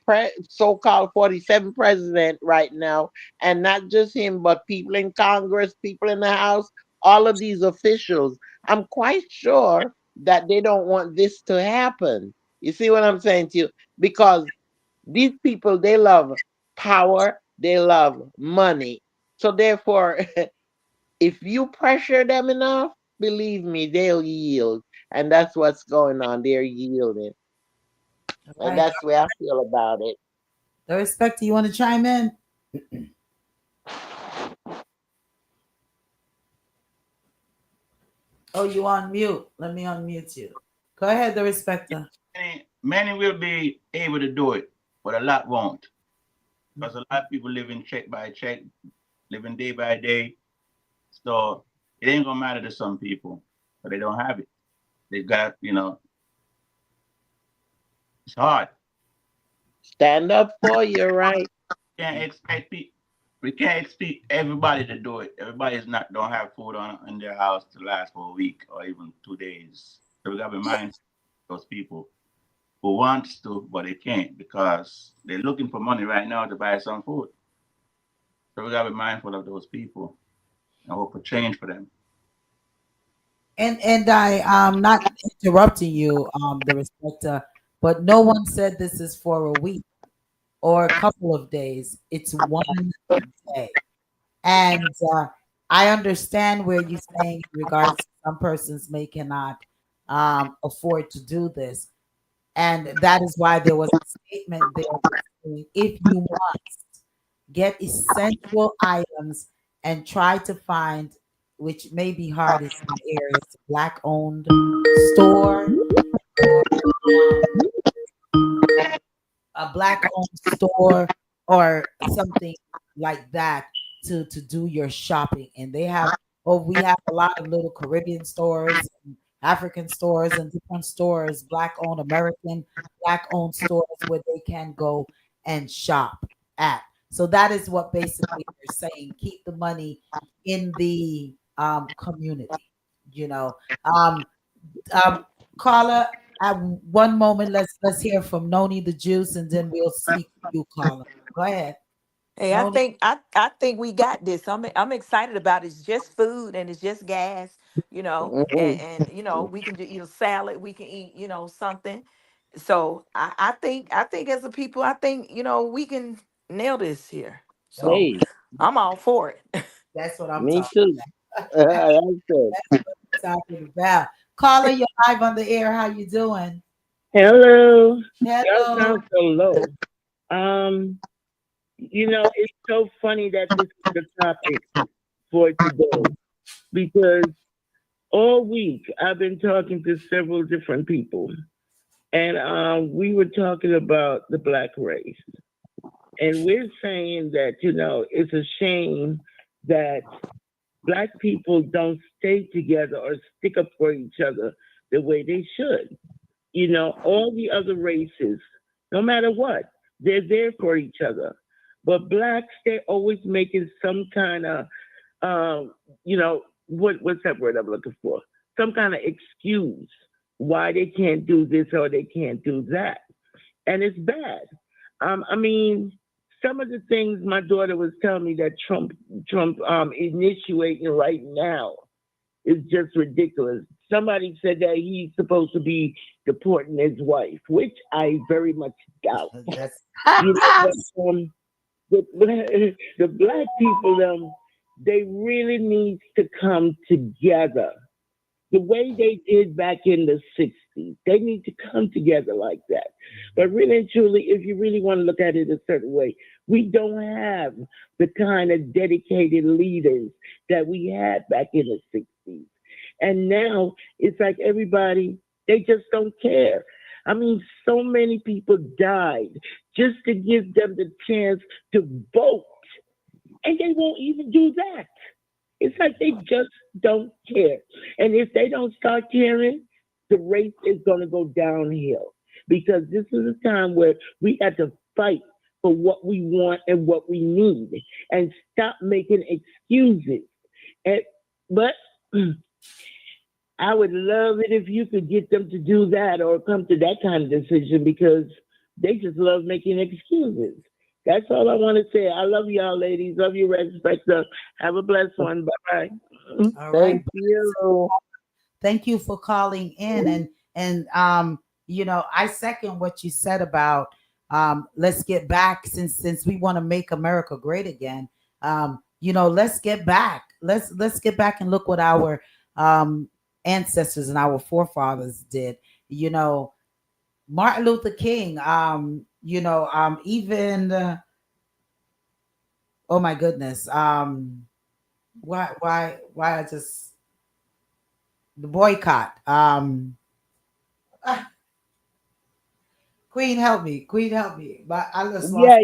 so-called 47th president right now, and not just him, but people in Congress, people in the House, all of these officials, I'm quite sure that they don't want this to happen. You see what I'm saying to you? Because these people, they love power, they love money. So therefore, if you pressure them enough, believe me, they'll yield. And that's what's going on. They're yielding. All And right. that's the way I feel about it. The respect, you want to chime in? Oh, you on mute. Let me unmute you. Go ahead, the respecter. Many will be able to do it, but a lot won't. Because a lot of people living check by check, living day by day. So it ain't gonna matter to some people, but they don't have it. They got, it's hard. Stand up for your right. Can't expect people. We can't expect everybody to do it. Everybody's not don't have food on in their house to last for a week or even 2 days. So we gotta be mindful of those people who wants to, but they can't because they're looking for money right now to buy some food. So we gotta be mindful of those people and hope for change for them. And I not interrupting you, the respecter, but no one said this is for a week or a couple of days. It's one day. And I understand where you're saying in regards to some persons may cannot afford to do this. And that is why there was a statement there saying, if you must, get essential items and try to find, which may be hard in some areas, black owned store or a black owned store or something like that to do your shopping. And they have, oh, we have a lot of little Caribbean stores, and African stores, and different stores, black owned, American black owned stores where they can go and shop at. So that is what basically they're saying. Keep the money in the community. You know, um, um, Carla, at one moment, let's hear from Noni the Juice, and then we'll speak to you, Carla. Go ahead, Hey, I Noni. think I think we got this. I'm excited about it. It's just food and it's just gas, Mhm. and we can just eat a salad. We can eat, something. So I think as a people, I think we can nail this here. So Hey, I'm all for it. That's what I'm me talking. too. That's it. That's what I'm talking about. Carla, you're live on the air. How you doing? Hello. Y'all Hello. sound so low. Um, it's so funny that this is the topic for today because all week I've been talking to several different people, and we were talking about the black race, and we're saying that it's a shame that black people don't stay together or stick up for each other the way they should. All the other races, no matter what, they're there for each other. But blacks, they're always making some kind of, um, what's that word I'm looking for? Some kind of excuse why they can't do this or they can't do that, and it's bad. I mean, some of the things my daughter was telling me that Trump initiating right now is just ridiculous. Somebody said that he's supposed to be deporting his wife, which I very much doubt. That's But the black people, they really need to come together. the way they did back in the 60s. They need to come together like that. But really and truly, if you really want to look at it a certain way, we don't have the kind of dedicated leaders that we had back in the 60s. And now it's like everybody, they just don't care. I mean, so many people died just to give them the chance to vote, and they won't even do that. It's like they just don't care. And if they don't start caring, the race is going to go downhill because this is a time where we have to fight for what we want and what we need and stop making excuses. And, but I would love it if you could get them to do that or come to that kind of decision because they just love making excuses. That's all I want to say. I love y'all, ladies. Love you, Respecta. Have a blessed one. Bye bye. All right. Thank you. Thank you for calling in, and I second what you said about let's get back, since we want to make America great again. Let's get back. Let's get back and look what our ancestors and our forefathers did. Martin Luther King, even oh my goodness, why I just the boycott. Queen help me. But I just lost Yeah,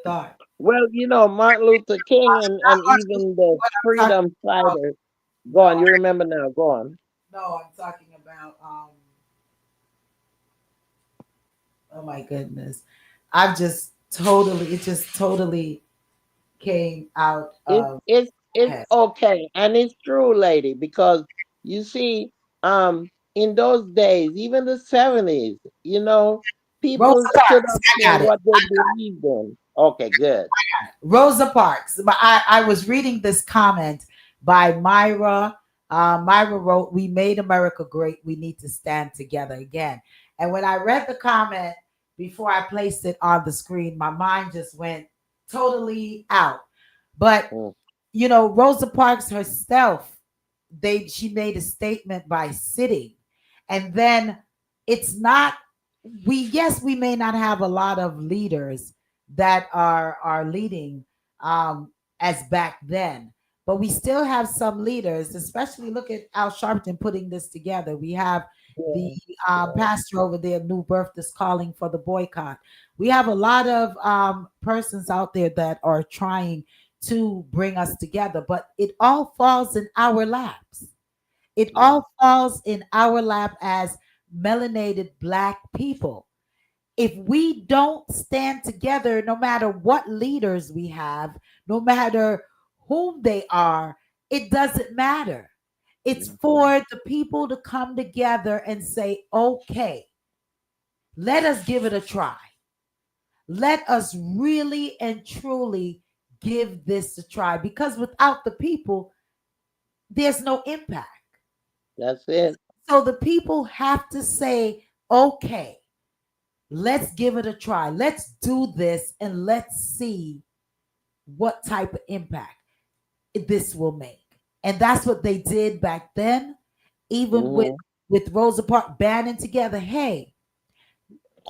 thought. well, Martin Luther King and even the What I'm talking freedom about. fighters. Go on, No, you remember now. Go on. no, I'm talking about oh my goodness. It just totally came out It, of it's head. okay, and it's true, lady, because you see, in those days, even the 70s, Rosa people stood Parks. up I for got it. what they believed in. Okay, good. Rosa Parks. But I was reading this comment by Myra. Myra wrote, "We made America great. We need to stand together again." And when I read the comment before I placed it on the screen, my mind just went totally out. But Mm, Rosa Parks herself, she made a statement by sitting, and then it's not we may not have a lot of leaders that are leading as back then, but we still have some leaders, especially look at Al Sharpton putting this together. We have the yeah, pastor over there, New Birth, is calling for the boycott. We have a lot of persons out there that are trying to bring us together, but it all falls in our laps. It yeah, all falls in our lap as melanated black people. If we don't stand together, no matter what leaders we have, no matter whom they are, it doesn't matter. It's mhm, for the people to come together and say, okay, let us give it a try. Let us really and truly give this a try, because without the people, there's no impact. that's it. So the people have to say, okay, let's give it a try. Let's do this and let's see what type of impact this will make. And that's what they did back then, even with Hmm. Rosa Parks banding together. Hey,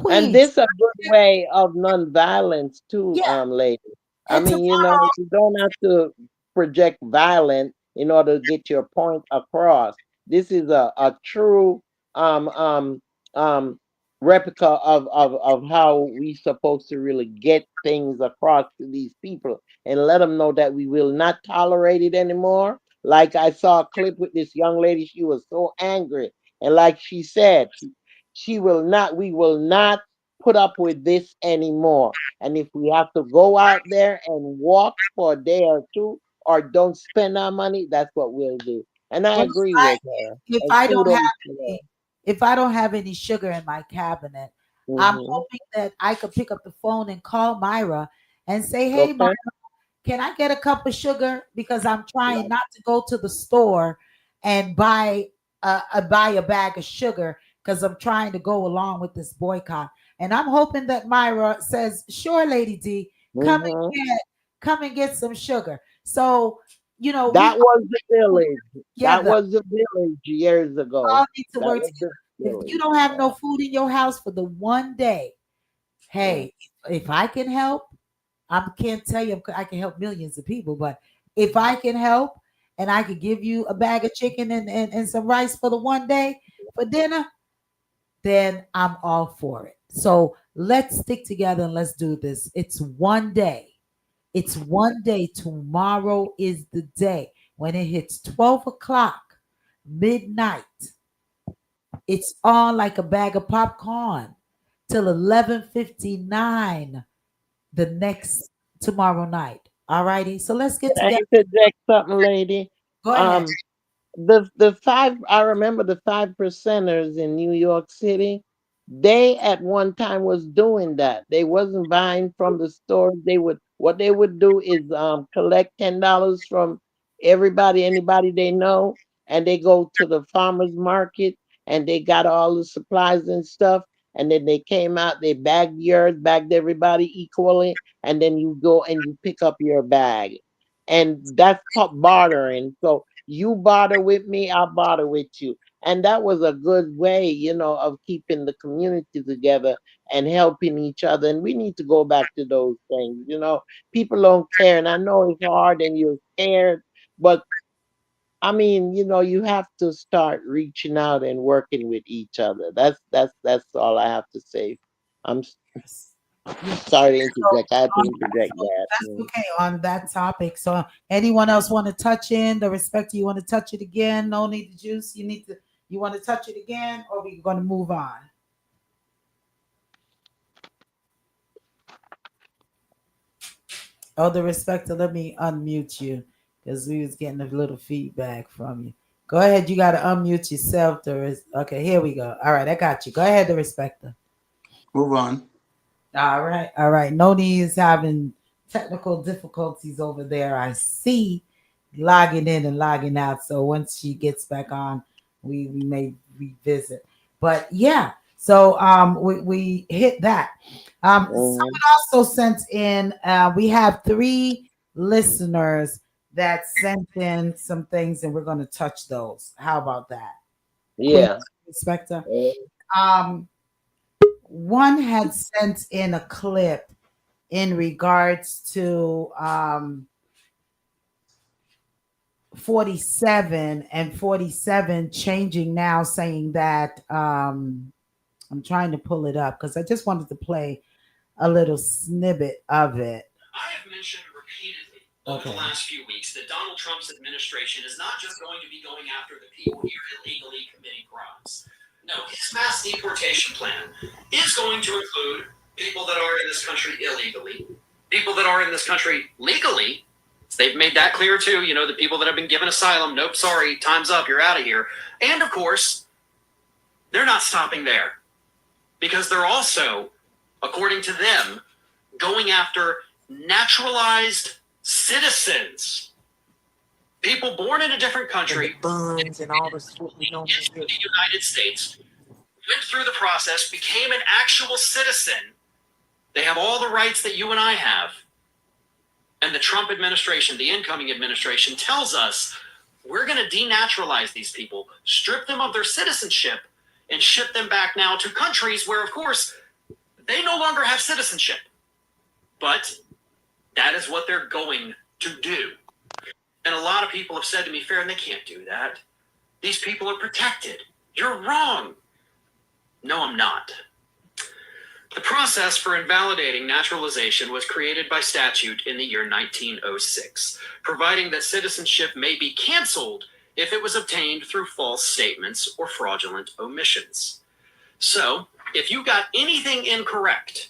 And Queens, this a good way of nonviolence too, yeah. lady. I And mean, tomorrow, you don't have to project violence in order to get your point across. This is a true um um um replica of how we supposed to really get things across to these people and let them know that we will not tolerate it anymore. Like I saw a clip with this young lady, she was so angry, and like she said, she will not, we will not put up with this anymore. And if we have to go out there and walk for a day or two or don't spend our money, that's what we'll do. And I well, agree with her. if And I don't kudos have to any, her. if I don't have any sugar in my cabinet, I'm Hmm. hoping that I could pick up the phone and call Myra and say, "Hey, Okay. can I get a cup of sugar? Because I'm trying Right. not to go to the store and buy a bag of sugar because I'm trying to go along with this boycott." And I'm hoping that Myra says, "Sure, Lady D, come Hmm. and get some sugar." So you know, we That was the all village. That together. was the village years ago. All need to That work was the together. If you village. don't have no food in your house for the one day, Yeah. hey, if I can help, I can't tell you I can help millions of people, but if I can help and I could give you a bag of chicken and some rice for the one day for dinner, then I'm all for it. So let's stick together and let's do this. It's one day. It's one day. Tomorrow is the day. When it hits 12 o'clock, midnight, it's on like a bag of popcorn till 11:59 the next tomorrow night. All righty. So let's get Can I together. interject something, lady? Go ahead. Um, the five, I remember the 5 percenters in New York City. They at one time was doing that. They wasn't buying from the stores. They would, what they would do is collect $10 from everybody, anybody they know, and they go to the farmers market and they got all the supplies and stuff. And then they came out, they bagged yours, bagged everybody equally, and then you go and you pick up your bag. And that's called bartering. So you barter with me, I'll barter with you. And that was a good way, of keeping the community together and helping each other. And we need to go back to those things. People don't care. And I know it's hard and you're scared, but I mean, you have to start reaching out and working with each other. That's all I have to say. I'm Yeah. sorry to interject. I had to Um, interject so that. that's okay on that topic. So anyone else want to touch in the respect? You want to touch it again? No need the juice. You want to touch it again, or we're going to move on? Oh, the respecter, let me unmute you because we was getting a little feedback from you. Go ahead, you got to unmute yourself. Okay, here we go. All right, I got you. Go ahead, the respecter. Move on. All right, all right. Noni is having technical difficulties over there. I see logging in and logging out. So once she gets back on, we may revisit. But yeah, so we hit that. Mhm. Someone also sent in. We have 3 listeners that sent in some things, and we're going to touch those. How about that, Queen Yeah. Inspector? Mhm. Um, one had sent in a clip in regards to 47 and 47 changing now, saying that I'm trying to pull it up because I just wanted to play a little snippet of it. I have mentioned repeatedly over the last few weeks that Donald Trump's administration is not just going to be going after the people here illegally committing crimes. No, his mass deportation plan is going to include people that are in this country illegally, people that are in this country legally. They've made that clear too. The people that have been given asylum, nope, sorry, time's up, you're out of here. And of course, they're not stopping there because they're also, according to them, going after naturalized citizens, people born in a different And the country, buns and all this what we normally into do. the United States, went through the process, became an actual citizen. They have all the rights that you and I have. And the Trump administration, the incoming administration, tells us we're going to denaturalize these people, strip them of their citizenship, and ship them back now to countries where, of course, they no longer have citizenship. But that is what they're going to do. And a lot of people have said to me, Farron, they can't do that. These people are protected. You're wrong. No, I'm not. The process for invalidating naturalization was created by statute in the year 1906, providing that citizenship may be canceled if it was obtained through false statements or fraudulent omissions. So, if you got anything incorrect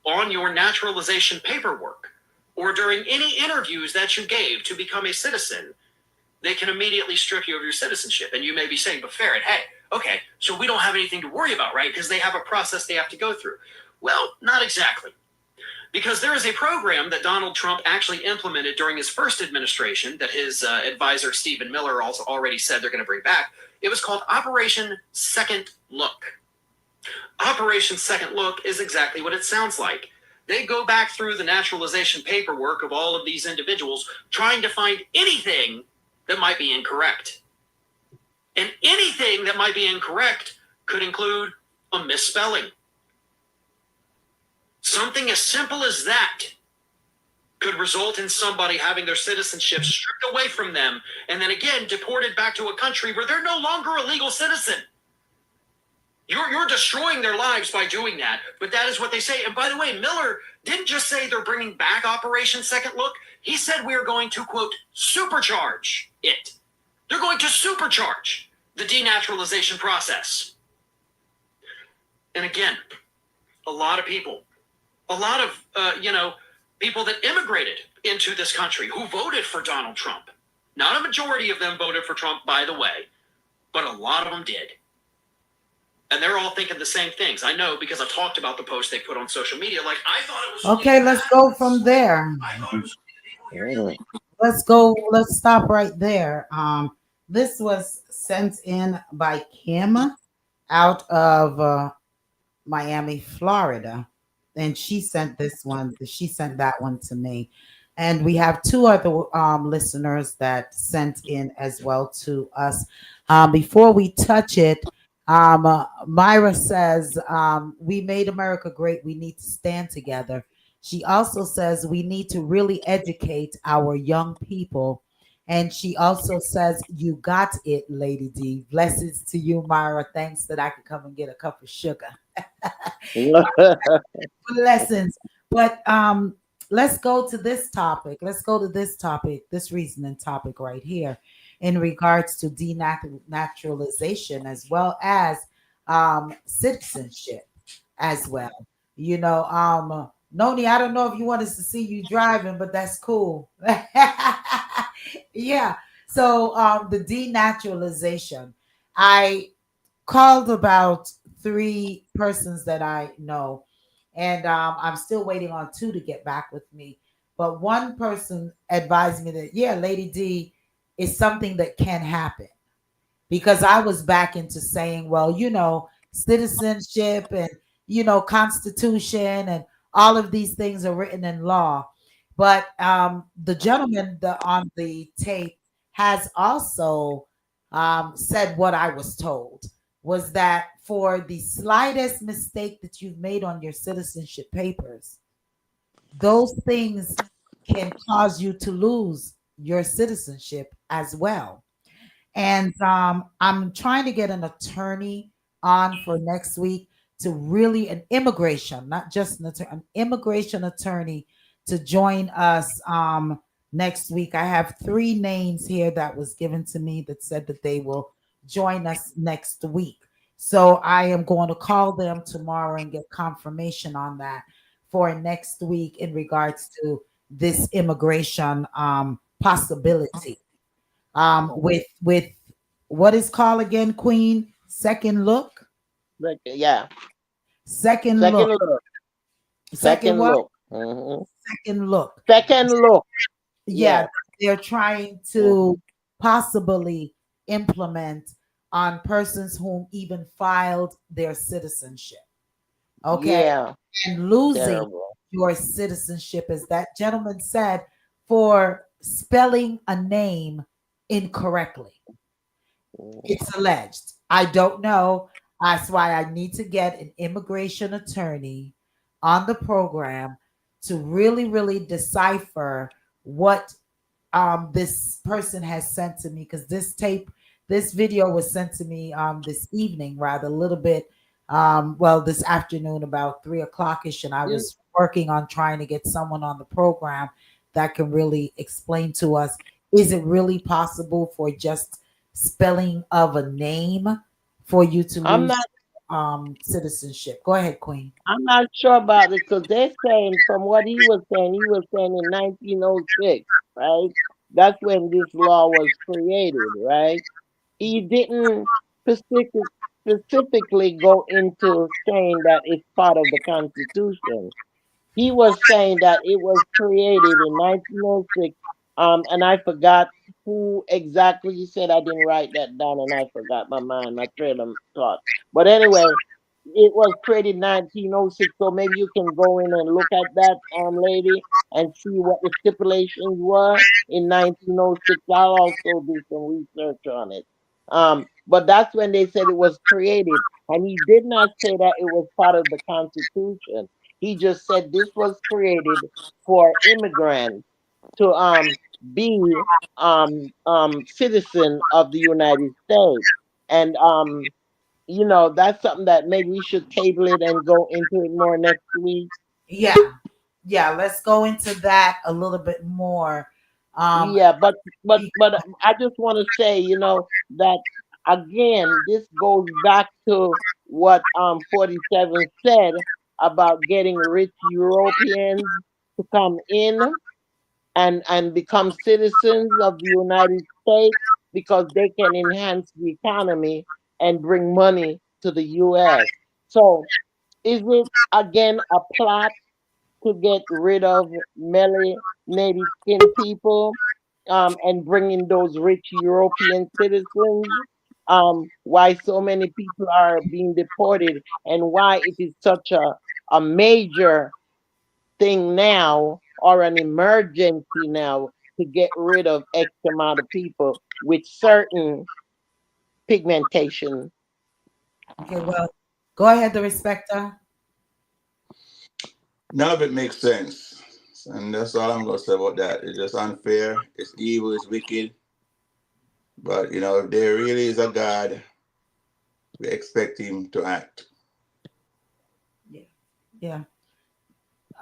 on your naturalization paperwork or during any interviews that you gave to become a citizen, they can immediately strip you of your citizenship. And you may be saying, but Farron, hey, okay, so we don't have anything to worry about, right? Because they have a process they have to go through. Well, not exactly. Because there is a program that Donald Trump actually implemented during his first administration that his advisor, Stephen Miller, also already said they're going to bring back. It was called Operation Second Look. Operation Second Look is exactly what it sounds like. They go back through the naturalization paperwork of all of these individuals trying to find anything that might be incorrect. And anything that might be incorrect could include a misspelling. Something as simple as that could result in somebody having their citizenship stripped away from them and then again deported back to a country where they're no longer a legal citizen. You're destroying their lives by doing that, but that is what they say. And by the way, Miller didn't just say they're bringing back Operation Second Look. He said we are going to, quote, supercharge it. They're going to supercharge the denaturalization process. And again, a lot of people, people that immigrated into this country who voted for Donald Trump. Not a majority of them voted for Trump, by the way, but a lot of them did. And they're all thinking the same things. I know because I talked about the post they put on social media. Like, I thought it was. Okay, let's go from there. Let's go. Let's stop right there. This was sent in by Kim out of Miami, Florida, and she sent this one. She sent that one to me, and we have two other listeners that sent in as well to us. Before we touch it, Myra says, "We made America great. We need to stand together." She also says we need to really educate our young people. And she also says, "You got it, Lady D. Blessings to you, Myra. Thanks that I could come and get a cup of sugar." Lessons. But let's go to this topic. Let's go to this topic, this reasoning topic right here in regards to denaturalization as well as citizenship as well. You know, Noni, I don't know if you want us to see you driving, but that's cool. Yeah. So the denaturalization. I called about three persons that I know, and I'm still waiting on two to get back with me. But one person advised me that, yeah, Lady D is something that can happen because I was back into saying, well, citizenship and, constitution and all of these things are written in law. But the gentleman on the tape has also said what I was told was that for the slightest mistake that you've made on your citizenship papers, those things can cause you to lose your citizenship as well. And I'm trying to get an attorney on for next week to really an immigration, not just an immigration attorney to join us next week. I have three names here that was given to me that said that they will join us next week. So I am going to call them tomorrow and get confirmation on that for next week in regards to this immigration possibility. With what is called again, Queen? Second look? Yeah. Second Second look. look. Second what? Look. Mm-hmm. Second look. Second look. Yeah, they're trying to possibly implement on persons whom even filed their citizenship. Okay. Yeah. And losing Terrible. your citizenship, as that gentleman said, for spelling a name incorrectly. It's alleged. I don't know. That's why I need to get an immigration attorney on the program to really, really decipher what this person has sent to me, because this video was sent to me this evening, rather a little bit, this afternoon about 3 o'clock ish, and I was working on trying to get someone on the program that can really explain to us, is it really possible for just spelling of a name for you to lose citizenship? Go ahead, Queen. I'm not sure about it because they're saying from what he was saying in 1906, right? That's when this law was created, right? He didn't specifically go into saying that it's part of the Constitution. He was saying that it was created in 1906, and I forgot who exactly he said. I didn't write that down, and I forgot my train of thought. But anyway, it was created 1906, so maybe you can go in and look at that, lady, and see what the stipulations were in 1906. I'll also do some research on it. But that's when they said it was created, and he did not say that it was part of the Constitution. He just said this was created for immigrants to be citizen of the United States, and that's something that maybe we should table it and go into it more next week. Yeah, yeah. Let's go into that a little bit more. Um, Yeah, but be- but I just want to say, that again, this goes back to what 47 said about getting rich Europeans to come in and become citizens of the United States because they can enhance the economy and bring money to the US. So, is it again a plot to get rid of melanated skin people, and bring in those rich European citizens? Why so many people are being deported, and why it is such a major thing now, or an emergency now, to get rid of X amount of people with certain pigmentation. okay, well, go ahead, the respecter. None of it makes sense. And that's all I'm going to say about that. It's just unfair. It's evil. It's wicked. But, if there really is a God, we expect him to act. Yeah, yeah.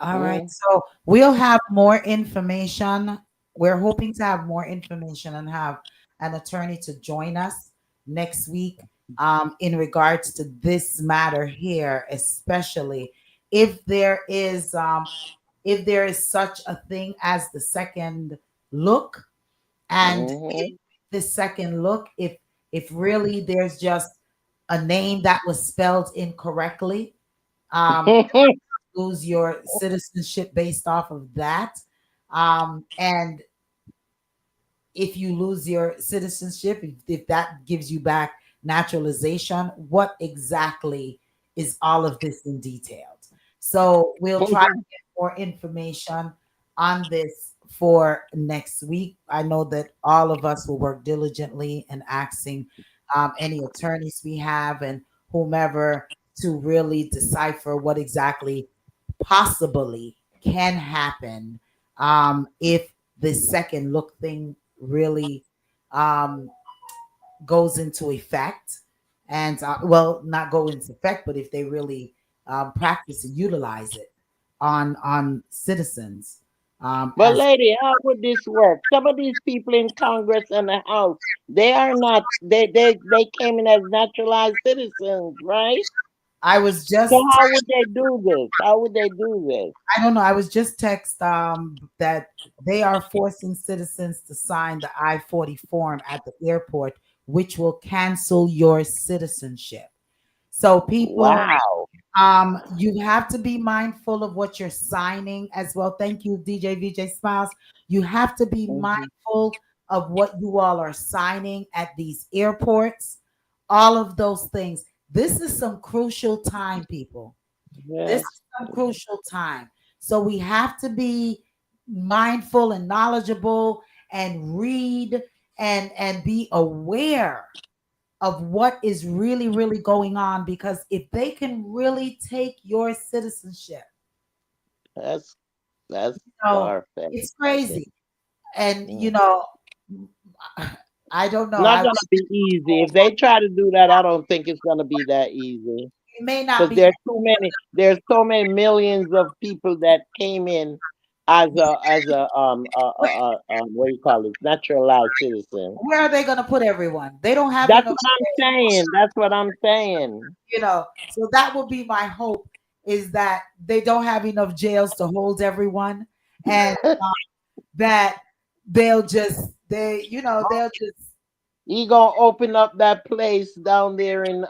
All right. Mm. So we'll have more information. We're hoping to have more information and have an attorney to join us next week, in regards to this matter here, especially if there is such a thing as the second look, and if Hmm. the second look, if really there's just a name that was spelled incorrectly, um, lose your citizenship based off of that. And if you lose your citizenship, if that gives you back naturalization, what exactly is all of this in detail? So we'll try to get more information on this for next week. I know that all of us will work diligently and asking any attorneys we have and whomever to really decipher what exactly possibly can happen, if this second look thing really um, goes into effect. And well, not go into effect, but if they really practice and utilize it on citizens, But as lady, how would this work? Some of these people in Congress and the House, they are not. They came in as naturalized citizens, right? I was So just how would they do this? How would they do this? I don't know. I was just text that they are forcing citizens to sign the I-40 form at the airport, which will cancel your citizenship. So people, Wow. you have to be mindful of what you're signing as well. Thank you, DJ VJ Smiles. You have to be Hmm. mindful of what you all are signing at these airports. All of those things. This is some crucial time, people. This Yes. is some crucial time. So we have to be mindful and knowledgeable and read and be aware of what is really really going on, because if they can really take your citizenship, That's that's you know, far fetched. it's Okay. crazy. And Mm. I don't know. Not I gonna be easy. If they try to do that, I don't think it's gonna be that easy. It may not Because be. there's so many millions of people that came in as a what do you call it, naturalized citizen. Where are they going to put everyone? They don't have That's enough. what I'm saying. That's what I'm saying. So that would be my hope, is that they don't have enough jails to hold everyone, and that they'll just He gonna open up that place down there in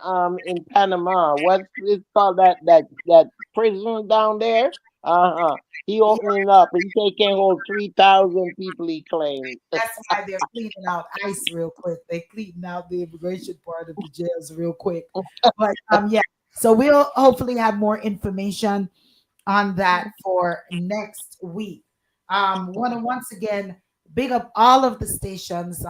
Panama. What's it's called, that prison down there? Uh-huh. He yeah, opening up. He say he can hold 3,000 people. He claims. that's why they're cleaning out ICE real quick. They cleaning out the immigration part of the jails real quick. But yeah. So we'll hopefully have more information on that for next week. Want to once again big up all of the stations.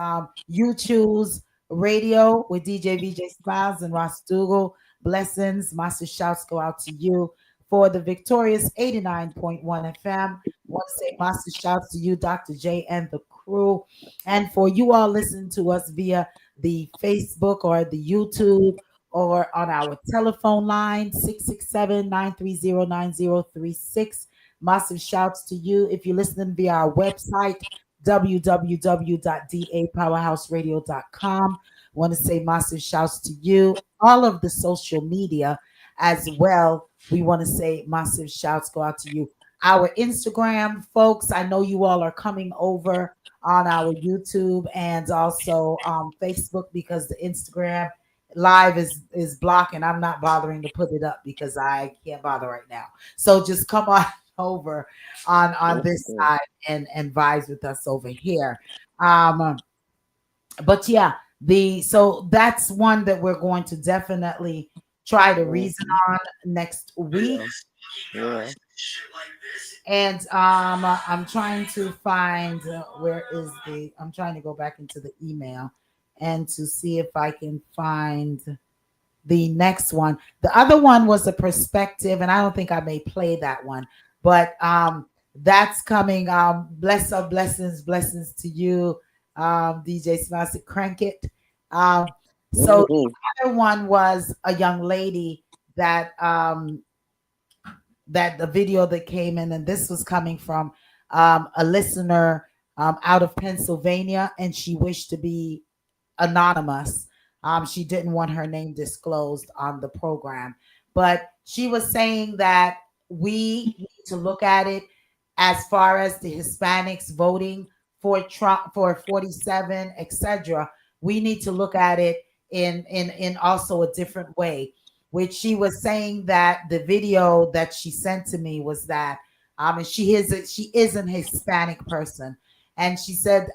You choose radio with DJ VJ Smiles and Ross Dougal. Blessings, master shouts go out to you for the victorious 89.1 FM. Want to say master shouts to you, Dr. J, and the crew. And for you all listening to us via the Facebook or the YouTube or on our telephone line 667-930-9036. Massive shouts to you if you're listening via our website www.dapowerhouseradio.com. Want to say massive shouts to you, all of the social media as well. We want to say massive shouts go out to you. Our Instagram folks, I know you all are coming over on our YouTube and also Facebook because the Instagram live is blocking. I'm not bothering to put it up because I can't bother right now. So just come on over on this side and vibes with us over here. But yeah, the so that's one that we're going to definitely try to reason on next week. Yeah. And I'm trying to find where is the I'm trying to go back into the email and to see if I can find the next one. The other one was a perspective, and I don't think I may play that one, but that's coming. Blessings to you, DJ Smash Crank It. So the other one was a young lady that that the video that came in, and this was coming from a listener out of Pennsylvania, and she wished to be anonymous. She didn't want her name disclosed on the program, but she was saying that we need to look at it as far as the Hispanics voting for Trump for 47, etc. We need to look at it in also a different way. Which she was saying that the video that she sent to me was that, and she is an Hispanic person, and she said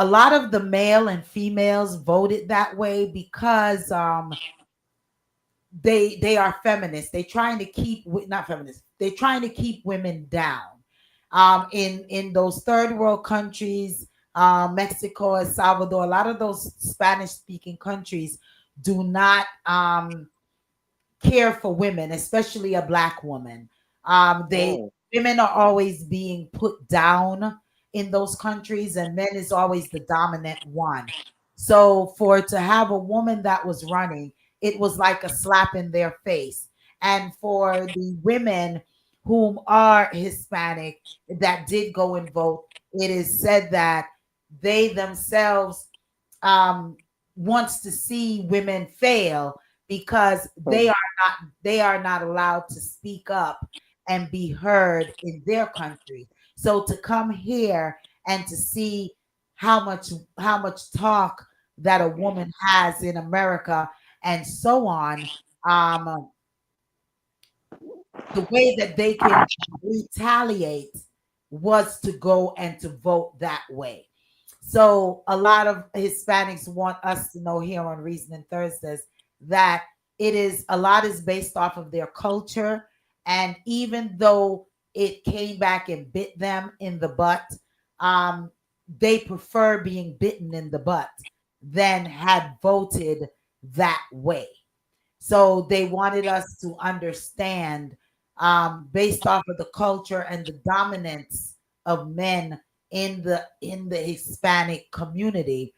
a lot of the male and females voted that way because they are feminists. They trying to keep not feminists. They're trying to keep women down. In those third world countries, Mexico, El Salvador, a lot of those Spanish speaking countries do not care for women, especially a black woman. They women are always being put down in those countries, and men is always the dominant one. So for to have a woman that was running, it was like a slap in their face. And for the women whom are Hispanic that did go and vote, it is said that they themselves um, wants to see women fail because they are not allowed to speak up and be heard in their country. So to come here and to see how much talk that a woman has in America and so on, um, the way that they can retaliate was to go and to vote that way. So a lot of Hispanics want us to know here on Reasoning Thursdays that it is a lot is based off of their culture. And even though it came back and bit them in the butt, they prefer being bitten in the butt than had voted that way. So they wanted us to understand, based off of the culture and the dominance of men in the Hispanic community,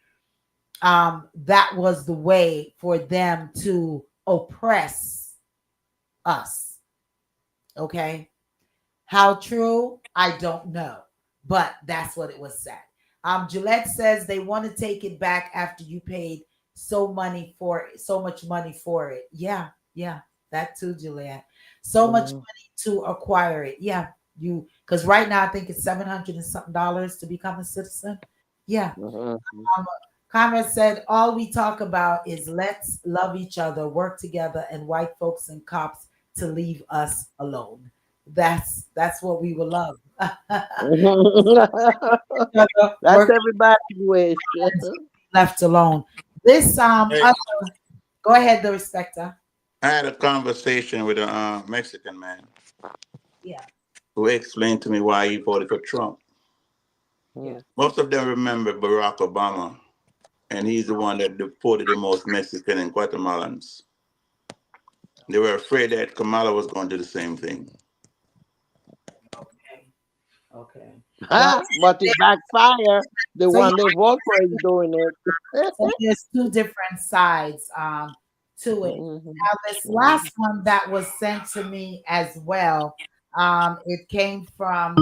that was the way for them to oppress us. Okay. How true? I don't know, but that's what it was said. Gillette says they want to take it back after you paid so much money for it. Yeah, yeah, that too, Gillette. So much money to acquire it. Yeah, you because right now I think it's $700 and something to become a citizen. Yeah. Conrad said all we talk about is let's love each other, work together, and white folks and cops to leave us alone. That's what we will love. That's Work everybody's wish. left alone. This Hey, Go ahead, the respecter. I had a conversation with a Mexican man Yeah, who explained to me why he voted for Trump. yeah. Mm. Most of them remember Barack Obama, and he's the one that deported the most Mexican and Guatemalans. They were afraid that Kamala was going to do the same thing. Okay. Okay. Well, Ah, but it backfire. The so one they vote for is doing it. so there's two different sides to it. Mhm, Now, this mhm. last one that was sent to me as well, it came from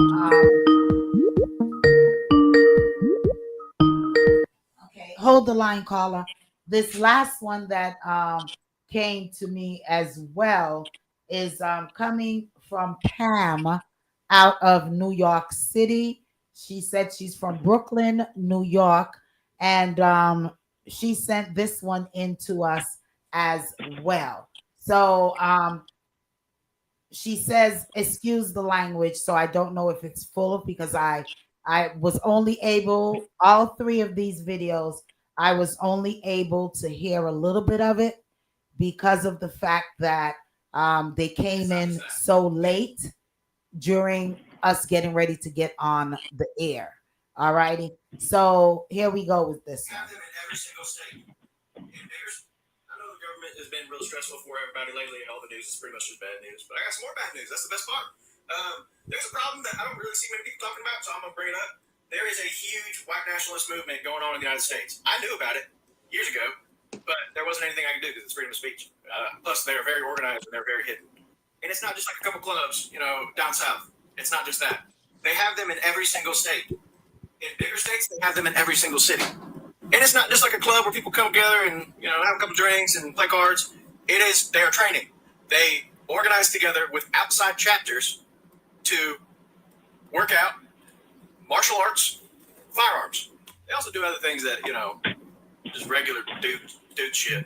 okay, hold the line, caller. This last one that came to me as well is coming from Pam out of New York City. She said she's from Brooklyn, New York, and she sent this one in to us as well. So she says, excuse the language, so I don't know if it's full because I was only able, all three of these videos, I was only able to hear a little bit of it because of the fact that they came in so late during us getting ready to get on the air. All righty. So here we go with this one. Have them in every single state. I know the government has been real stressful for everybody lately, and all the news is pretty much just bad news. But I got some more bad news. That's the best part. There's a problem that I don't really see many people talking about, so I'm gonna bring it up. There is a huge white nationalist movement going on in the United States. I knew about it years ago, but there wasn't anything I could do because it's freedom of speech. Plus, they're very organized and they're very hidden. And it's not just like a couple clubs, down south. It's not just that. They have them in every single state. In bigger states, they have them in every single city. And it's not just like a club where people come together and have a couple drinks and play cards. They are training. They organize together with outside chapters to work out martial arts, firearms. They also do other things that just regular dude shit.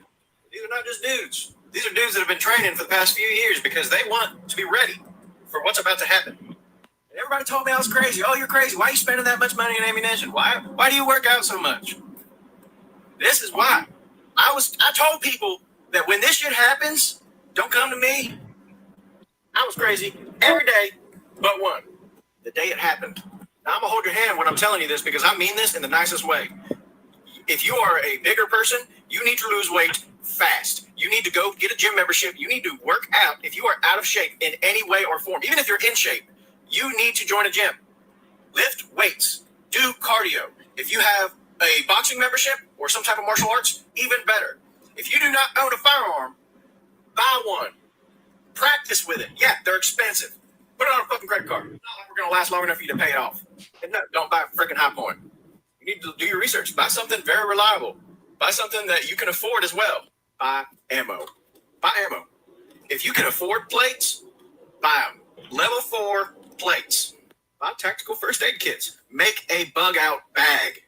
These are not just dudes. These are dudes that have been training for the past few years because they want to be ready for what's about to happen. And everybody told me I was crazy. Oh, you're crazy. Why are you spending that much money on ammunition? Why do you work out so much? This is why. I told people that when this shit happens, don't come to me. I was crazy every day but one. The day it happened. Now I'm gonna hold your hand when I'm telling you this because I mean this in the nicest way. If you are a bigger person, you need to lose weight fast. You need to go get a gym membership. You need to work out. If you are out of shape in any way or form, even if you're in shape, you need to join a gym. Lift weights. Do cardio. If you have a boxing membership or some type of martial arts, even better. If you do not own a firearm, buy one. Practice with it. Yeah, they're expensive. Put it on a fucking credit card. It's not like we're going to last long enough for you to pay it off. And no, don't buy a freaking High Point. You need to do your research. Buy something very reliable. Buy something that you can afford as well. Buy ammo. Buy ammo. If you can afford plates, buy them. Level 4 plates. Buy tactical first aid kits. Make a bug out bag.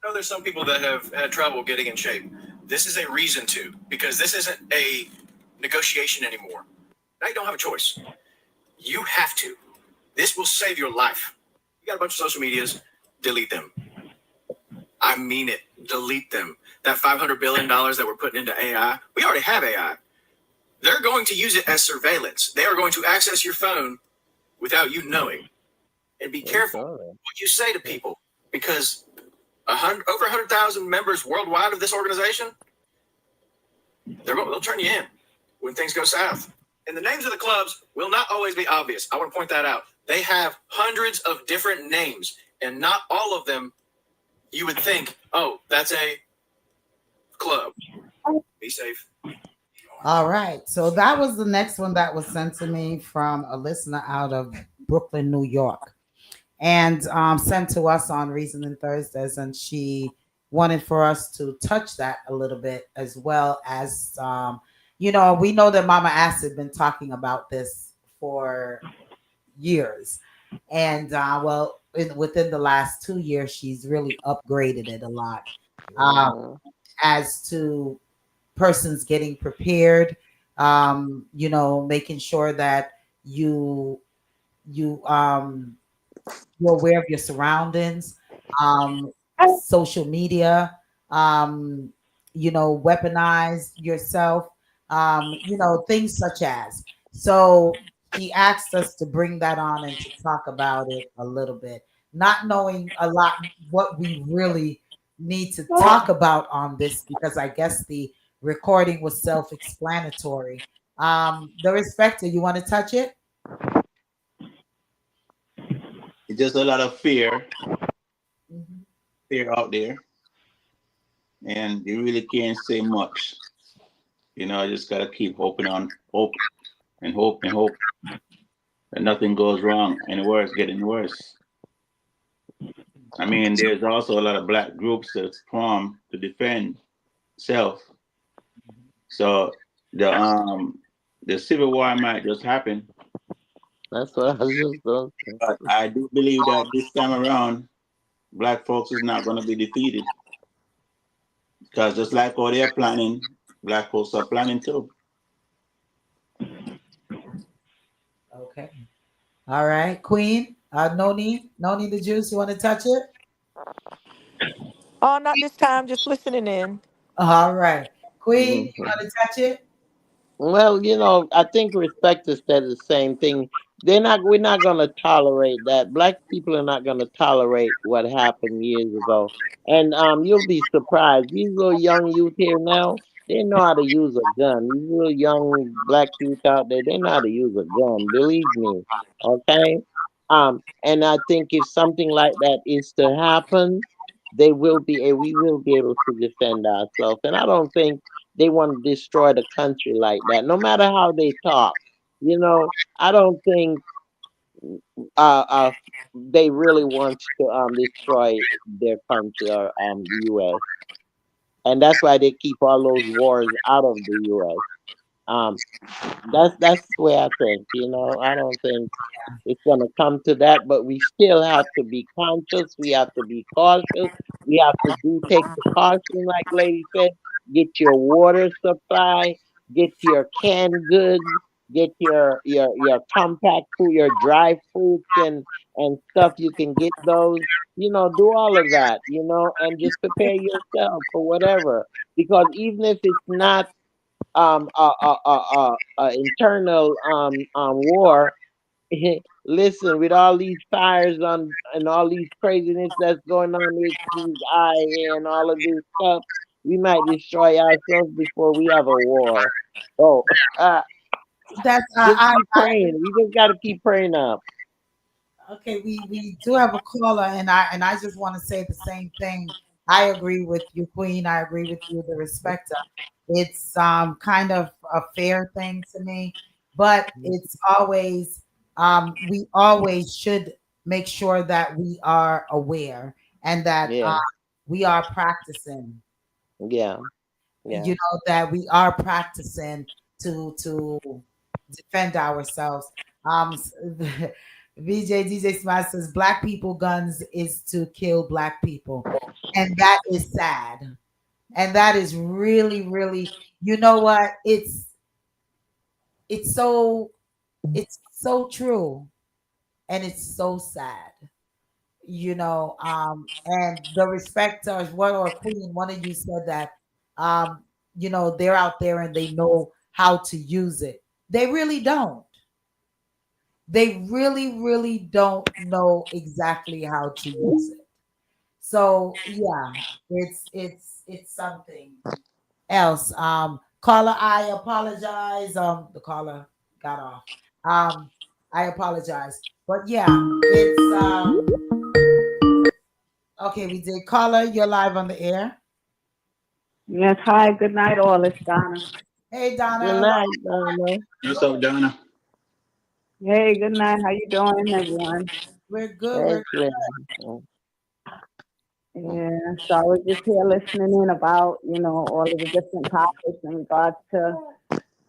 I know there's some people that have had trouble getting in shape. This is a reason to, because this isn't a negotiation anymore. Now you don't have a choice. You have to. This will save your life. You got a bunch of social medias, delete them. I mean it. Delete them. That $500 billion that we're putting into AI, we already have AI. They're going to use it as surveillance. They are going to access your phone without you knowing. And be careful what you say to people because over 100,000 members worldwide of this organization, they'll turn you in when things go south. And the names of the clubs will not always be obvious. I want to point that out. They have hundreds of different names, and not all of them you would think, oh, that's a club. Be safe. All right. So that was the next one that was sent to me from a listener out of Brooklyn, New York, and sent to us on Reasoning Thursdays. And she wanted for us to touch that a little bit as well as, we know that Mama Acid been talking about this for years. And within the last 2 years, she's really upgraded it a lot as to persons getting prepared, making sure that you you're aware of your surroundings, social media, weaponize yourself, things such as. So she asked us to bring that on and to talk about it a little bit, not knowing a lot what we really need to talk about on this, because I guess the recording was self-explanatory. The respecter, you want to touch it? It's just a lot of Mhm. fear out there, and you really can't say much. I just gotta keep hoping on hope and hope and hope that nothing goes wrong and worse, getting worse. I mean, there's also a lot of black groups that form to defend self. So the civil war might just happen, That's what I was just going to say. but I do believe that this time around, black folks is not going to be defeated because just like how they're planning, black folks are planning too. Okay. All right, Queen. Noni the juice. You want to touch it? Oh, not this time. Just listening in. All right, Queen. You Mhm. want to touch it? Well, I think respect is said the same thing. We're not gonna tolerate that. Black people are not gonna tolerate what happened years ago. And you'll be surprised. These little young youth here now, they know how to use a gun. These little young black youth out there, they know how to use a gun. Believe me. Okay? And I think if something like that is to happen, we will be able to defend ourselves. And I don't think they want to destroy the country like that. No matter how they talk, I don't think they really want to destroy their country or the U.S. And that's why they keep all those wars out of the U.S. Um, that's the way I think. I don't think it's going to come to that, but we still have to be conscious. We have to be cautious. We have to take the caution, like Lady said. Get your water supply. Get your canned goods. Get your compact food, your dry fruits and stuff. You can get those. Do all of that. And just prepare yourself for whatever. Because even if it's not internal war. Listen, with all these fires on and all these craziness that's going on with these IA and all of this stuff, we might destroy ourselves before we have a war. Oh, That's just keep praying. We just got to keep praying up. Okay, we do have a caller, and I just want to say the same thing. I agree with you, Queen. I agree with you, the respecter. It's kind of a fair thing to me, but it's always we always should make sure that we are aware and that Yeah, we are practicing. yeah, yeah. That we are practicing to defend ourselves. VJ DJ Smile says black people guns is to kill black people, and that is sad, and that is really really, you know what, it's so it's so true, and it's so sad. And the respecters, one or Queen, one of you said that, um, they're out there and they know how to use it. They really don't. They really, really don't know exactly how to use it. So yeah, it's something else. Caller, I apologize. The caller got off. Um, I apologize. But yeah, it's okay, we did. Caller, you're live on the air. Yes, hi, good night, all. It's Donna. Hey, Good Donna. night, Donna. What's up, Donna? Hey, good night. How you doing, everyone? We're good. We're Excellent. Yeah, so I was just here listening in about, all of the different topics in regards to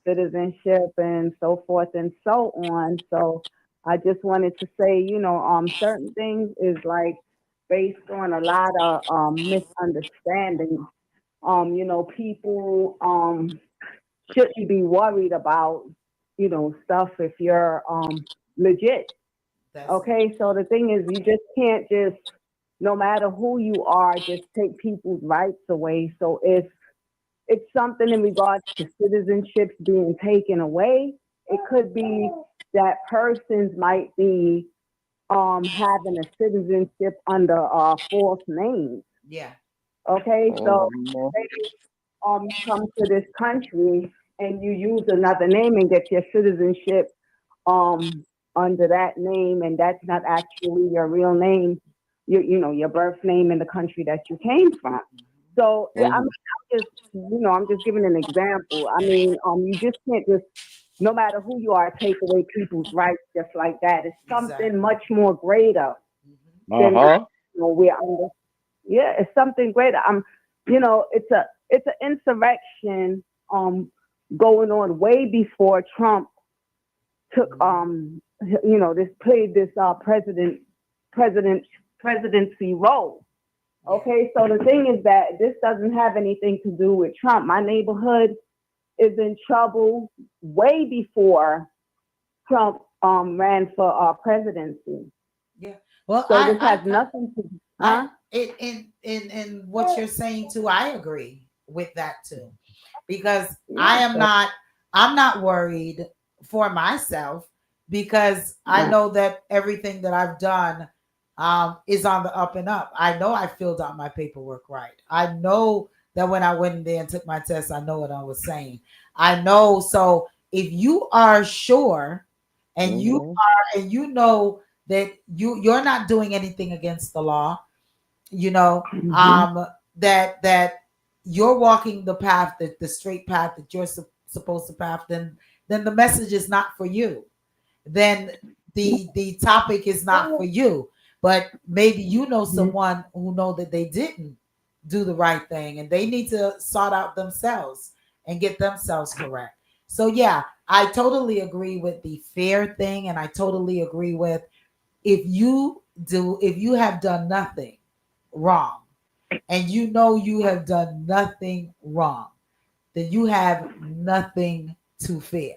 citizenship and so forth and so on. So I just wanted to say, certain things is like based on a lot of misunderstandings. People shouldn't be worried about, stuff if you're legit. that's it. Okay, so the thing is, you just can't no matter who you are, just take people's rights away. So if it's something in regards to citizenships being taken away. It could be that persons might be having a citizenship under false names. Yeah. Okay, so Mhm. you come to this country and you use another name and get your citizenship um under that name, and that's not actually your real name, your birth name in the country that you came from. So yeah, Mhm. I'm just giving an example. I mean, you just can't just, no matter who you are, take away people's rights just like that. It's something Exactly. much more greater Mhm. than that. Uh-huh. We're under, yeah, it's something greater. It's an insurrection going on way before Trump took Mhm. this played this president presidency role. Yeah. Okay, so the thing is that this doesn't have anything to do with Trump. My neighborhood is in trouble way before Trump ran for presidency. Yeah. Well, So this has nothing to, I huh? in what you're saying too, I agree with that too. Because Yeah. So, I'm not worried for myself because I right. know that everything that I've done is on the up and up. I know I filled out my paperwork right. I know that when I went in there and took my test, I know what I was saying. I know. So if you are sure and Mhm. you know that you're not doing anything against the law, you know, Hmm. that you're walking the path, that the straight path that you're supposed to path, then the message is not for you. Then the topic is not for you. But maybe you know someone who know that they didn't do the right thing and they need to sort out themselves and get themselves correct. So yeah, I totally agree with the fair thing, and I totally agree with, if you have done nothing wrong and you know you have done nothing wrong, then you have nothing to fear.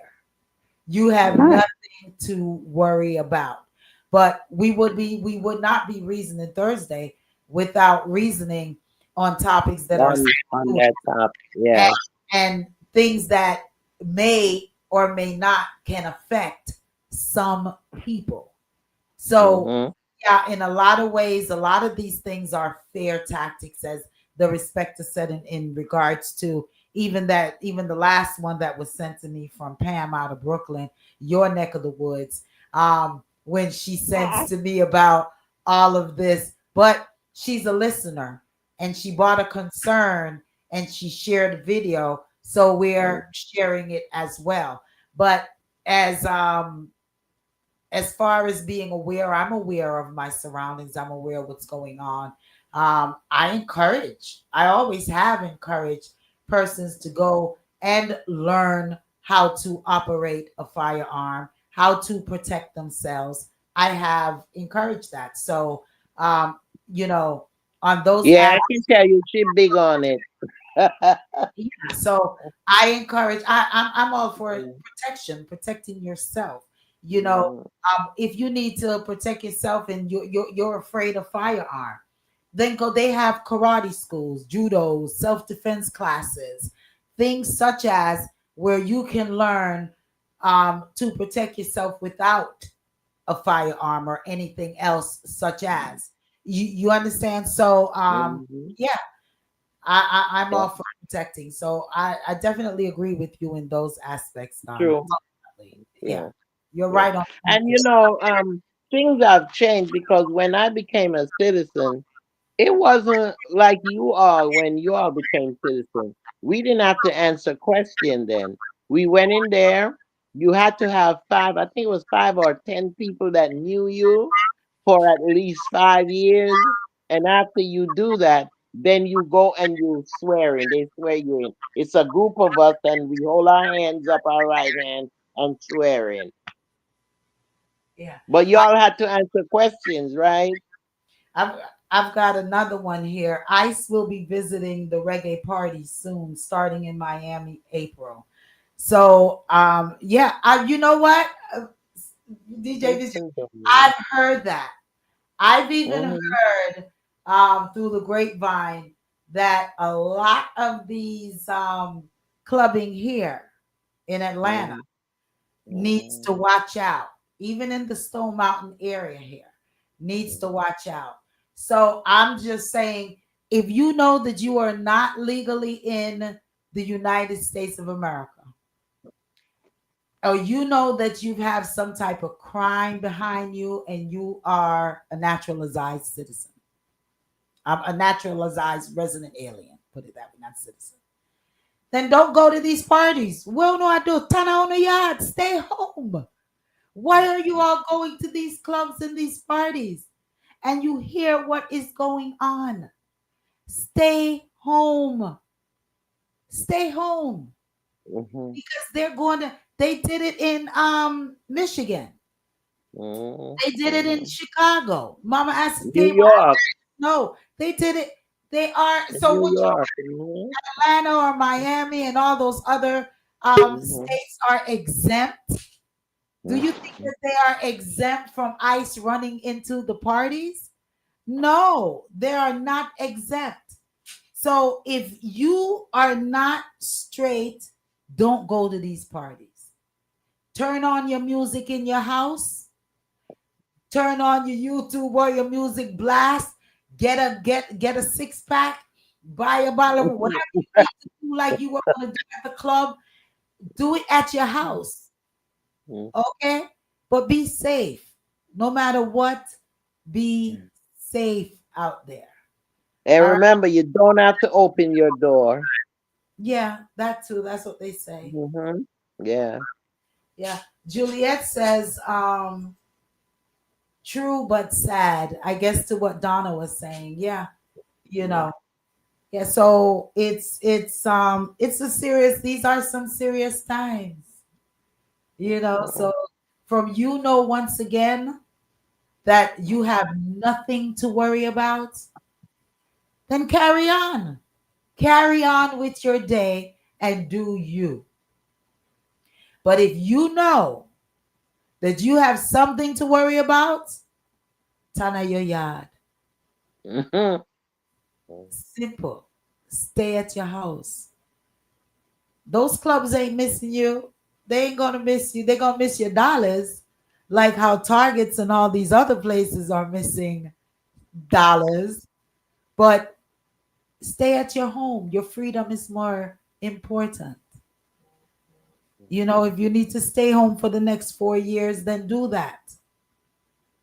You have Right. nothing to worry about. But we would not be reasoning Thursday without reasoning on topics that are On sensitive that top. and, Yes. and things that may or may not can affect some people. So, Mhm. yeah, in a lot of ways, a lot of these things are fair tactics, as the respecter said, in regards to even the last one that was sent to me from Pam out of Brooklyn, your neck of the woods, when she sends to me about all of this. But she's a listener and she brought a concern and she shared a video. So we're sharing it as well. But as as far as being aware, I'm aware of my surroundings. I'm aware of what's going on. I always have encouraged persons to go and learn how to operate a firearm, how to protect themselves. I have encouraged that. So, um, you know, on those Yeah, I can tell you she big on it. yeah, so I encourage. I'm all for protection, protecting yourself. You know, Mhm. if you need to protect yourself and you're afraid of firearm, then go. They have karate schools, judo, self defense classes, things such as where you can learn to protect yourself without a firearm or anything else, such as you understand. So Mhm. yeah, I'm Yeah, all for protecting. So I definitely agree with you in those aspects, Donna. true. Definitely. Yeah. Yeah. You're Yeah. right on point. And things have changed because when I became a citizen, it wasn't like you all when you all became citizens. We didn't have to answer question then. We went in there. You had to have five, I think it was 5 or 10 people that knew you for at least 5 years. And after you do that, then you go and you swear in. They swear you in. It's a group of us and we hold our hands up, our right hand, and swear in. Yeah. But y'all had to answer questions, right? I've I've got another one here. ICE will be visiting the reggae party soon, starting in Miami, April. So yeah, you know what? DJ, Listen to me. I've heard that. I've even Hmm. heard through the grapevine that a lot of these clubbing here in Atlanta needs to watch out, even in the Stone Mountain area here, needs to watch out. So I'm just saying, if you know that you are not legally in the United States of America, or you know that you have some type of crime behind you and you are a naturalized citizen, a naturalized resident alien, put it that way, not citizen, then don't go to these parties. Well, no, I do. Turn on the yard. Stay home. Why are you all going to these clubs and these parties? And you hear what is going on. Stay home. Stay home. Because they're going to, they did it in Michigan. They did it in Chicago. Mama asked New Dave, York. no, they did it. They are, so New what York. you, Atlanta or Miami and all those other states are exempt. Do you think that they are exempt from ICE running into the parties? No, they are not exempt. So if you are not straight, don't go to these parties. Turn on your music in your house. Turn on your YouTube or your music blast. Get a 6-pack. Buy a bottle of whatever you need to do, like you were going to do at the club. Do it at your house. Okay? But be safe. No matter what, be safe out there. And remember, you don't have to open your door. Yeah, that too. That's what they say. Yeah. Yeah. Juliet says, true but sad. I guess to what Donna was saying. Yeah. You know. Yeah, so it's a serious, these are some serious times. You know, so from once again that you have nothing to worry about, then carry on. Carry on with your day and do you. But if you know that you have something to worry about, turn your yard. Simple. Stay at your house. Those clubs ain't missing you. They ain't gonna miss you. They're gonna miss your dollars, like how Targets and all these other places are missing dollars. But stay at your home. Your freedom is more important. You know, if you need to stay home for the next 4 years, then do that.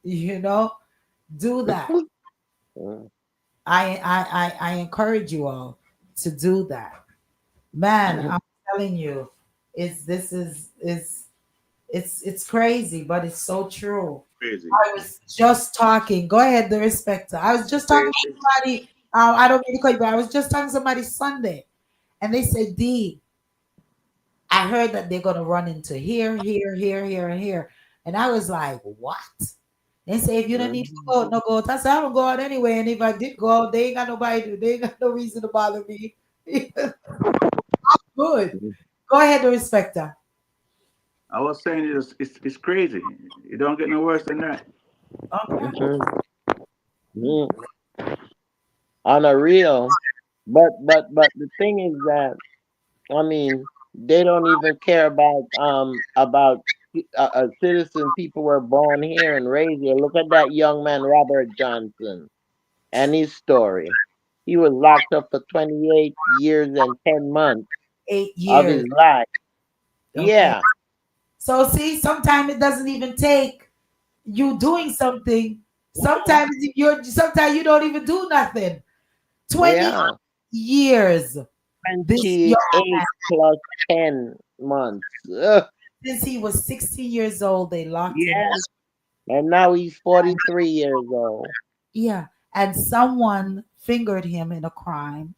You know, do that. I encourage you all to do that. Man, I'm telling you, it's crazy, but it's so true. Crazy. I was just talking. Go ahead, the respecter. I was just talking to somebody. I don't mean to call you, but I was just talking to somebody Sunday, and they said, "D, I heard that they're gonna run into here, here, here, here, and here," and I was like, "What?" They say, "If you don't need to go out, no go out." I said, "I don't go out anyway, and if I did go out, they ain't got nobody to. They ain't got no reason to bother me." Good. Go ahead, the respecter. I was saying it's crazy. It don't get no worse than that. On a real, but the thing is that, I mean, they don't even care about citizen people were born here and raised here. Look at that young man, Robert Johnson, and his story. He was locked up for 28 years and 10 months 8 years. of his life. Okay. Yeah. So see, sometimes it doesn't even take you doing something. Sometimes you don't even do nothing. 20 years. 28 plus 10 months. Ugh. Since he was 16 years old, they locked him up. And now he's 43 years old. Yeah. And someone fingered him in a crime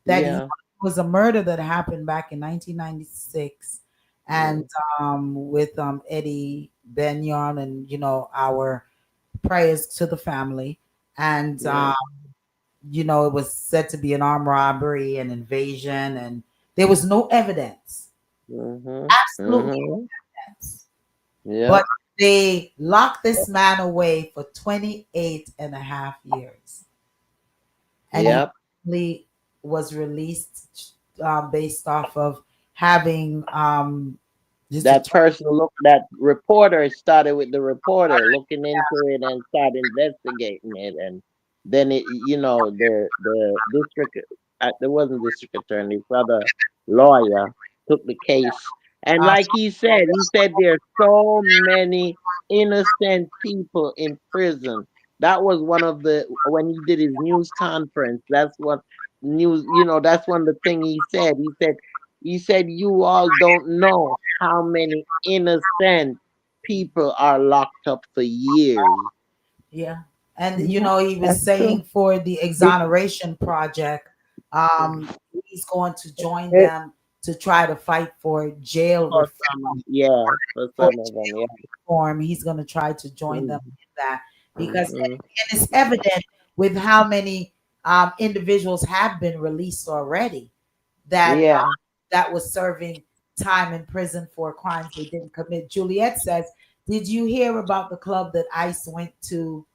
that he was a murder that happened back in 1996. And with Eddie Benyon, and our prayers to the family. And it was said to be an armed robbery and invasion, and there was no evidence. Absolutely no evidence. But they locked this man away for 28 and a half years. And he was released based off of having just a That person look that reporter started with the reporter looking into it and started investigating it, and then it, the district, there wasn't district attorney, brother lawyer took the case, and like he said there's so many innocent people in prison. That was one of the when he did his news conference. That's what news, that's one of the thing he said. He said, you all don't know how many innocent people are locked up for years. yeah. And Yeah, he was that's true. saying for the It, exoneration project, he's going to join it, them to try to fight for jail For reform. some, yeah, for For some of them, jail yeah. reform, he's going to try to join them Mm-hmm. in that because Mm-hmm. and it's evident with how many individuals have been released already that Yeah. that was serving time in prison for crimes they didn't commit. Juliet says, "Did you hear about the club that ICE went to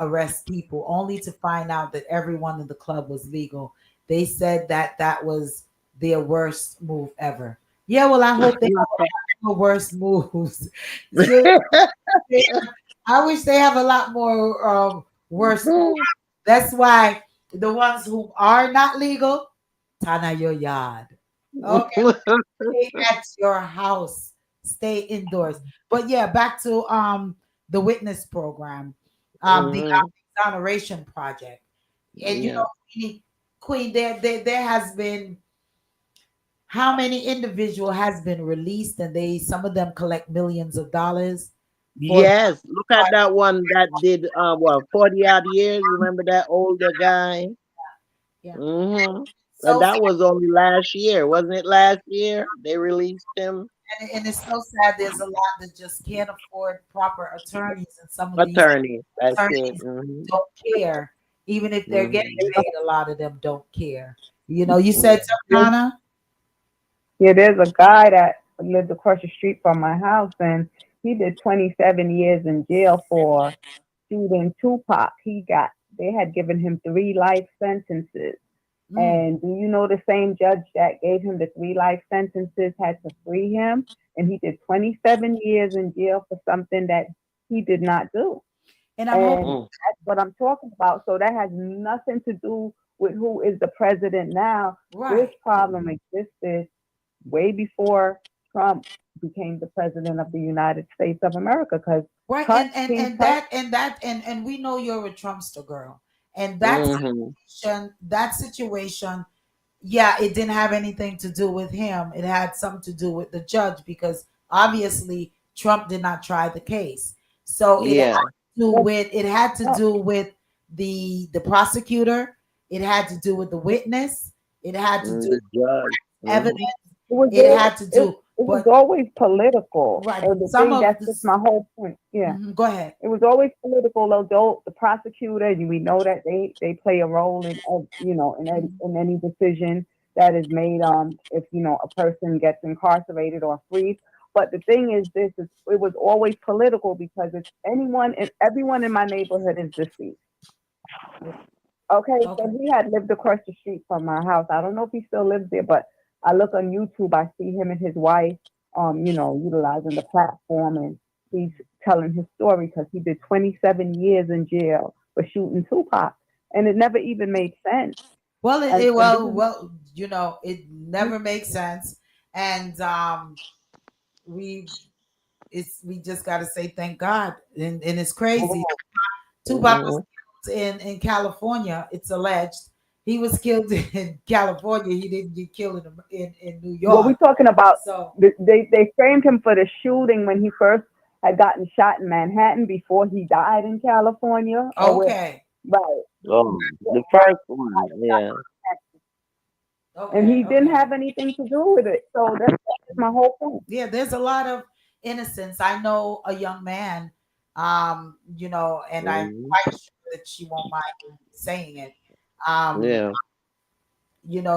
arrest people, only to find out that everyone in the club was legal? They said that that was their worst move ever." Yeah, well, I hope they have more worse moves. Juliet, I wish they have a lot more worse moves. That's why the ones who are not legal, Tana your yard. Okay, stay at your house, stay indoors. But yeah, back to the witness program, the Hmm. exoneration project. And Yeah. Queen, there has been how many individual has been released, and they some of them collect millions of dollars for Yes. Look at that one that did 40 odd years. Remember that older guy? yeah. Mm-hmm. And So that was only last year, wasn't it? Last year they released him. and it's so sad. There's a lot that just can't afford proper attorneys, and some of these Attorney. That's it. attorneys Mm-hmm. don't care, even if they're getting Mm-hmm. paid. A lot of them don't care. You Mm-hmm. said something, Anna? yeah, there's a guy that lived across the street from my house, and he did 27 years in jail for shooting Tupac. They had given him 3 life sentences. Mm. And do you know the same judge that gave him the 3 life sentences had to free him? And he did 27 years in jail for something that he did not do. And I'm hoping, And Mm. that's what I'm talking about. So that has nothing to do with who is the president now. This right, problem existed way before Trump became the president of the United States of America because right, King and Tut, and we know you're a Trumpster girl, and Mm-hmm. that situation, yeah, it didn't have anything to do with him. It had something to do with the judge because obviously Trump did not try the case. So Yeah. it had to no, do with the prosecutor, it had to do with the witness, it had to do The judge. with evidence, Mm-hmm. it was it had to do it was but always political. right, And the some thing of that's just this my whole point. Yeah. go ahead. It was always political, although the prosecutor, and we know that they play a role in Mhm. in any decision that is made if a person gets incarcerated or freed. But the thing is, this is it was always political because it's anyone and everyone in my neighborhood is deceased. Okay, so Okay. he had lived across the street from my house. I don't know if he still lives there, but I look on YouTube, I see him and his wife, utilizing the platform, and he's telling his story because he did 27 years in jail for shooting Tupac, and it never even made sense. Well, And this is it never makes sense, and we we just got to say thank God, and it's crazy. Tupac was Mm-hmm. killed in California. It's alleged he was killed in California. He didn't get killed in New what we're York. talking about. So They framed him for the shooting when he first had gotten shot in Manhattan before he died in California, or where, okay, right, The first one. Yeah. and okay, he didn't okay. have anything to do with it. So that's my whole point. Yeah, there's a lot of innocence. I know a young man, and I'm Mm-hmm. quite sure that she won't mind me saying it. Um, Yeah.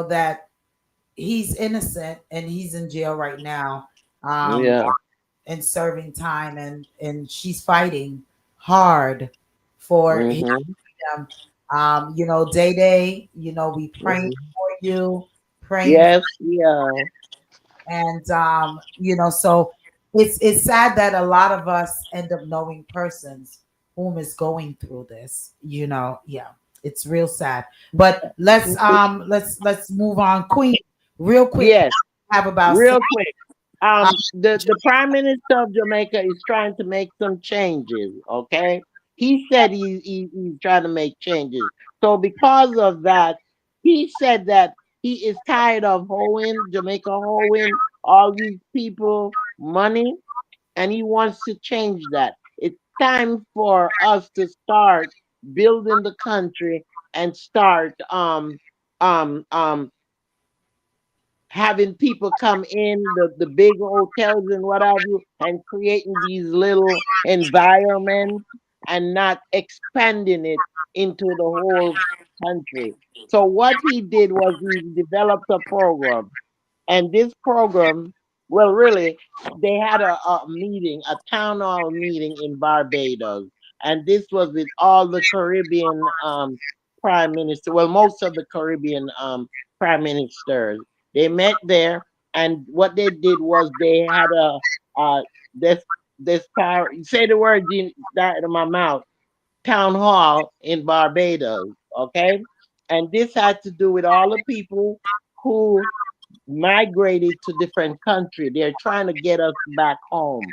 that he's innocent and he's in jail right now, um, Yeah. and serving time, and she's fighting hard for his Mm-hmm. freedom. Day Day, we praying Mhm. for you, praying, Yes, yeah. and so it's sad that a lot of us end up knowing persons whom is going through this. Yeah, it's real sad. But let's move on, Queen, real quick. Yes, Have about real six. quick. Um, The Prime Minister of Jamaica is trying to make some changes. Okay, he said he's trying to make changes. So because of that, he said that he is tired of owing Jamaica, owing all these people money, and he wants to change that. It's time for us to start building the country and start having people come in the big hotels and what have you, and creating these little environments and not expanding it into the whole country. So what he did was he developed a program, and this program, well, really, they had a meeting, a town hall meeting in Barbados, and this was with all the Caribbean prime minister. Well, most of the Caribbean prime ministers. They met there, and what they did was they had a this this power. Say the word that in my mouth. Town hall in Barbados. Okay, and this had to do with all the people who migrated to different country. They're trying to get us back home.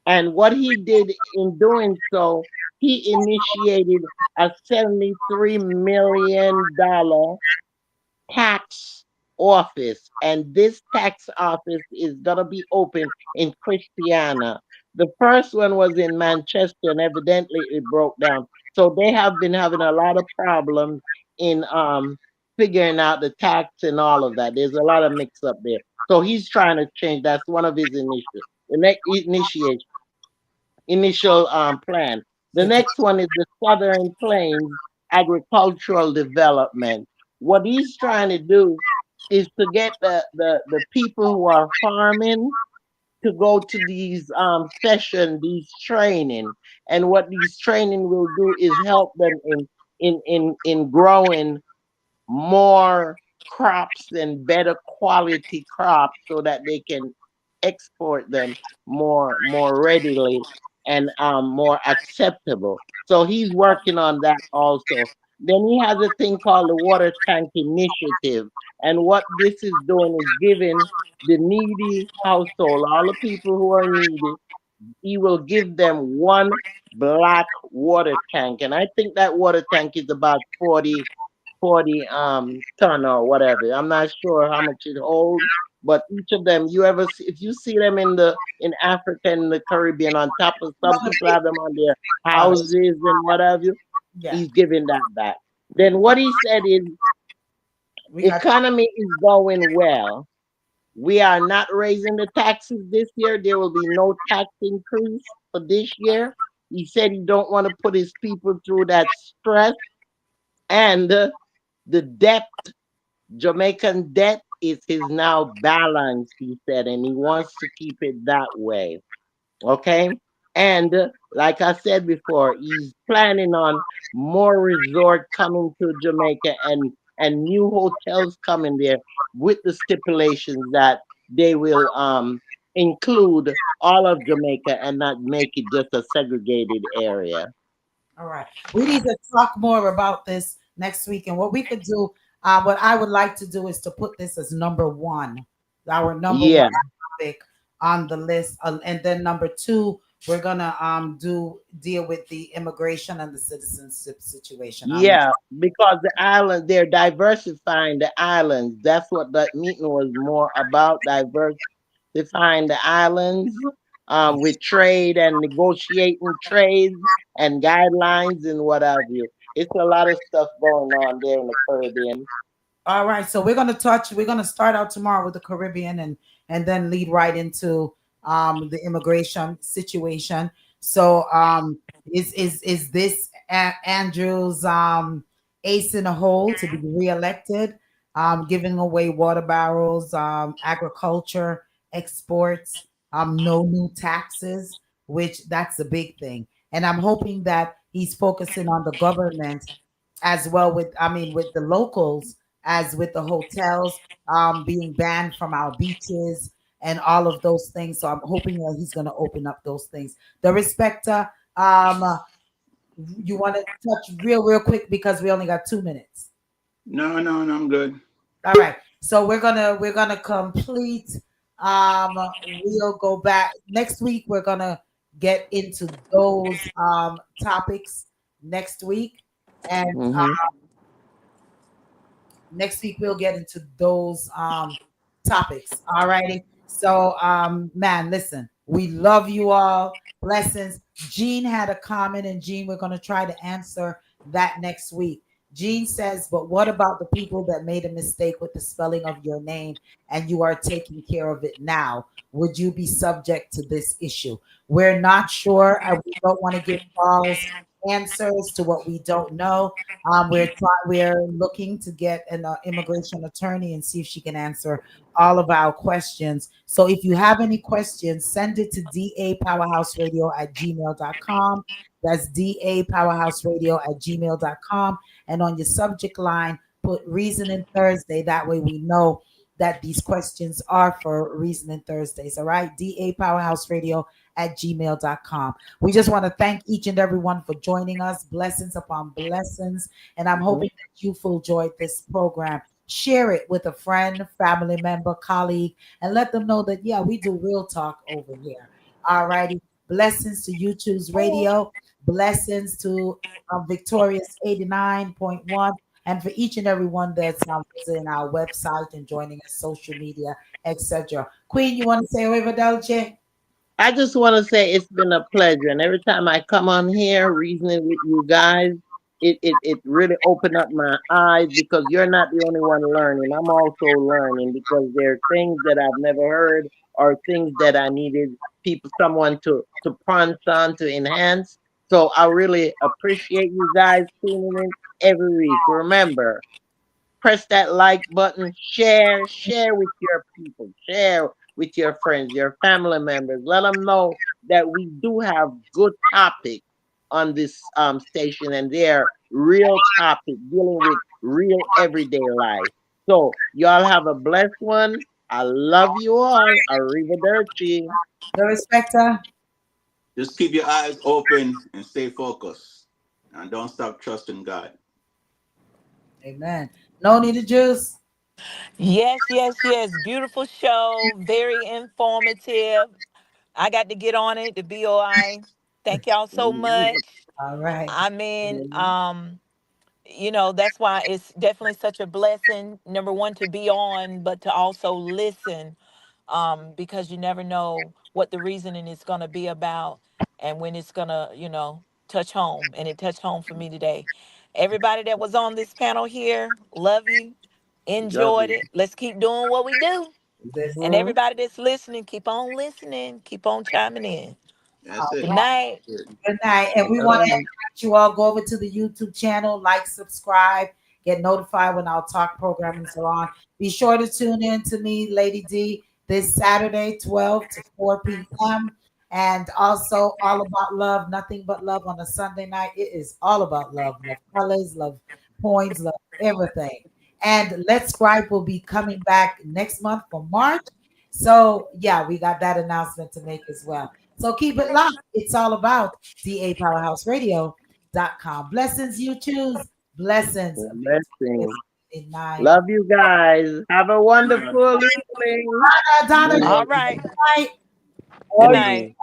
And what he did in doing so, he initiated a $73 million tax office. And this tax office is going to be open in Christiana. The first one was in Manchester, and evidently it broke down. So they have been having a lot of problems in figuring out the tax and all of that. There's a lot of mix up there. So he's trying to change. That's one of his initial plan. The next one is the Southern Plains Agricultural Development. What he's trying to do is to get the people who are farming to go to these session, these training. And what these training will do is help them in growing more crops and better quality crops so that they can export them more readily and more acceptable. So he's working on that also. Then he has a thing called the Water Tank Initiative. And what this is doing is giving the needy household, all the people who are needy, he will give them one black water tank. And I think that water tank is about 40 ton or whatever. I'm not sure how much it holds, but each of them, if you see them in Africa and the Caribbean, on top of, some people have them on their College. houses and what have you, Yeah, he's giving that back. Then what he said is, we got. economy is going well. We are not raising the taxes this year. There will be no tax increase for this year. He said he don't want to put his people through that stress, and the debt, Jamaican debt, is now balanced, he said, and he wants to keep it that way. Okay? And like I said before, he's planning on more resort coming to Jamaica, and new hotels coming there, with the stipulations that they will include all of Jamaica and not make it just a segregated area. All right. We need to talk more about this next week. And what we could do, what I would like to do is to put this as number one, our number one Yeah, topic on the list. And then number two, we're gonna deal with the immigration and the citizenship situation. yeah, because the island, they're diversifying the islands. That's what that meeting was more about, diversifying the islands with trade and negotiating trades and guidelines and what have you. It's a lot of stuff going on there in the Caribbean. All right, so we're gonna start out tomorrow with the Caribbean, and then lead right into the immigration situation. So is this Andrew's ace in the hole to be reelected, giving away water barrels, agriculture, exports, no new taxes, which that's a big thing. And I'm hoping that he's focusing on the government as well with, I mean, with the locals, as with the hotels being banned from our beaches and all of those things. So I'm hoping that he's going to open up those things. The Respecter, you want to touch real quick because we only got 2 minutes. No, no, no, I'm good. All right. So we're gonna complete. We'll go back next week. We're gonna get into those topics next week, and Mm-hmm. next week we'll get into those topics. All righty. So man, listen, we love you all. Blessings. Jean had a comment, and Jean, we're gonna try to answer that next week. Jean says, but what about the people that made a mistake with the spelling of your name and you are taking care of it now? Would you be subject to this issue? We're not sure. We don't want to give false answers to what we don't know. We're looking to get an immigration attorney and see if she can answer all of our questions. So if you have any questions, send it to dapowerhouseradio@gmail.com. That's dapowerhouseradio@gmail.com. And on your subject line, put Reasoning Thursday. That way we know that these questions are for Reasoning Thursdays. All right. dapowerhouseradio@gmail.com. We just want to thank each and every one for joining us. Blessings upon blessings. And I'm Mm-hmm. hoping that you enjoyed this program. Share it with a friend, family member, colleague, and let them know that, yeah, we do real talk over here. All righty. Blessings to YouTube's radio. Blessings to Victorious 89.1. And for each and every one that's visiting our website and joining us, social media, etc. Queen, you want to say over, Dolce? I just want to say it's been a pleasure. And every time I come on here reasoning with you guys, it really opened up my eyes because you're not the only one learning. I'm also learning because there are things that I've never heard or things that I needed someone to punch on, to enhance. So I really appreciate you guys tuning in every week. Remember, press that like button, share with your people, share with your friends, your family members. Let them know that we do have good topics on this station, and they're real topics dealing with real everyday life. So y'all have a blessed one. I love you all. Arrivederci. The Respecter. Just keep your eyes open and stay focused. And don't stop trusting God. Amen. No need of juice. Yes, yes, yes. Beautiful show. Very informative. I got to get on it, the BOI. Thank y'all so Mhm. much. All right. I mean, Mhm. that's why it's definitely such a blessing, number one, to be on, but to also listen, because you never know what the reasoning is going to be about and when it's going to, touch home. And it touched home for me today. Everybody that was on this panel here, love you, Love enjoyed you. it. Let's keep doing what we do. This And Mhm. everybody that's listening, keep on listening, keep on chiming in. That's it. Good night. good night. And we All want to right. invite you all go over to the YouTube channel, like, subscribe, get notified when our talk programmings are on. Be sure to tune in to me, Lady D, this Saturday, 12 to 4 p.m. And also All About Love, Nothing But Love on a Sunday night. It is all about love, love colors, love points, love everything. And Let's Scribe will be coming back next month for March. So yeah, we got that announcement to make as well. So keep it locked. It's all about dapowerhouseradio.com. Blessings, you choose. Blessings. Victorious Blessings. in nine. Love you guys. Have a wonderful evening. Donna, Good good All right. night. Good Oh, night. evening.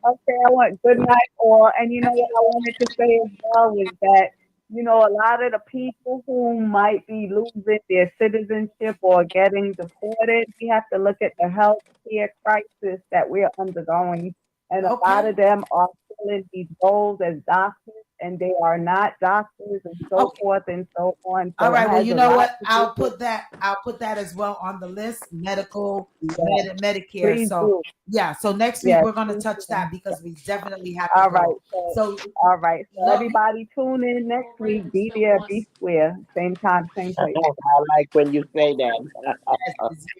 okay, I want good night all. And you know what I wanted to say as well is that, a lot of the people who might be losing their citizenship or getting deported, we have to look at the health care crisis that we're undergoing. And a lot Okay. of them are filling these roles as doctors, and they are not doctors, and so Okay. forth and so on. All So it right. Well, has you a know lot what? to do I'll with, put that. I'll put that as well on the list. Medical, yeah, Medicare. please So do. yeah. So next week Yes, we're gonna please touch do. that because we definitely have to All right. go. So, So all right. So love you. everybody tune in next week. Be there, be square. Same time, same place. I like when you say that.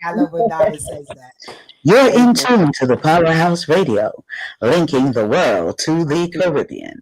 I love when Donna says that. You're in tune to the Powerhouse Radio, linking the world to the Caribbean.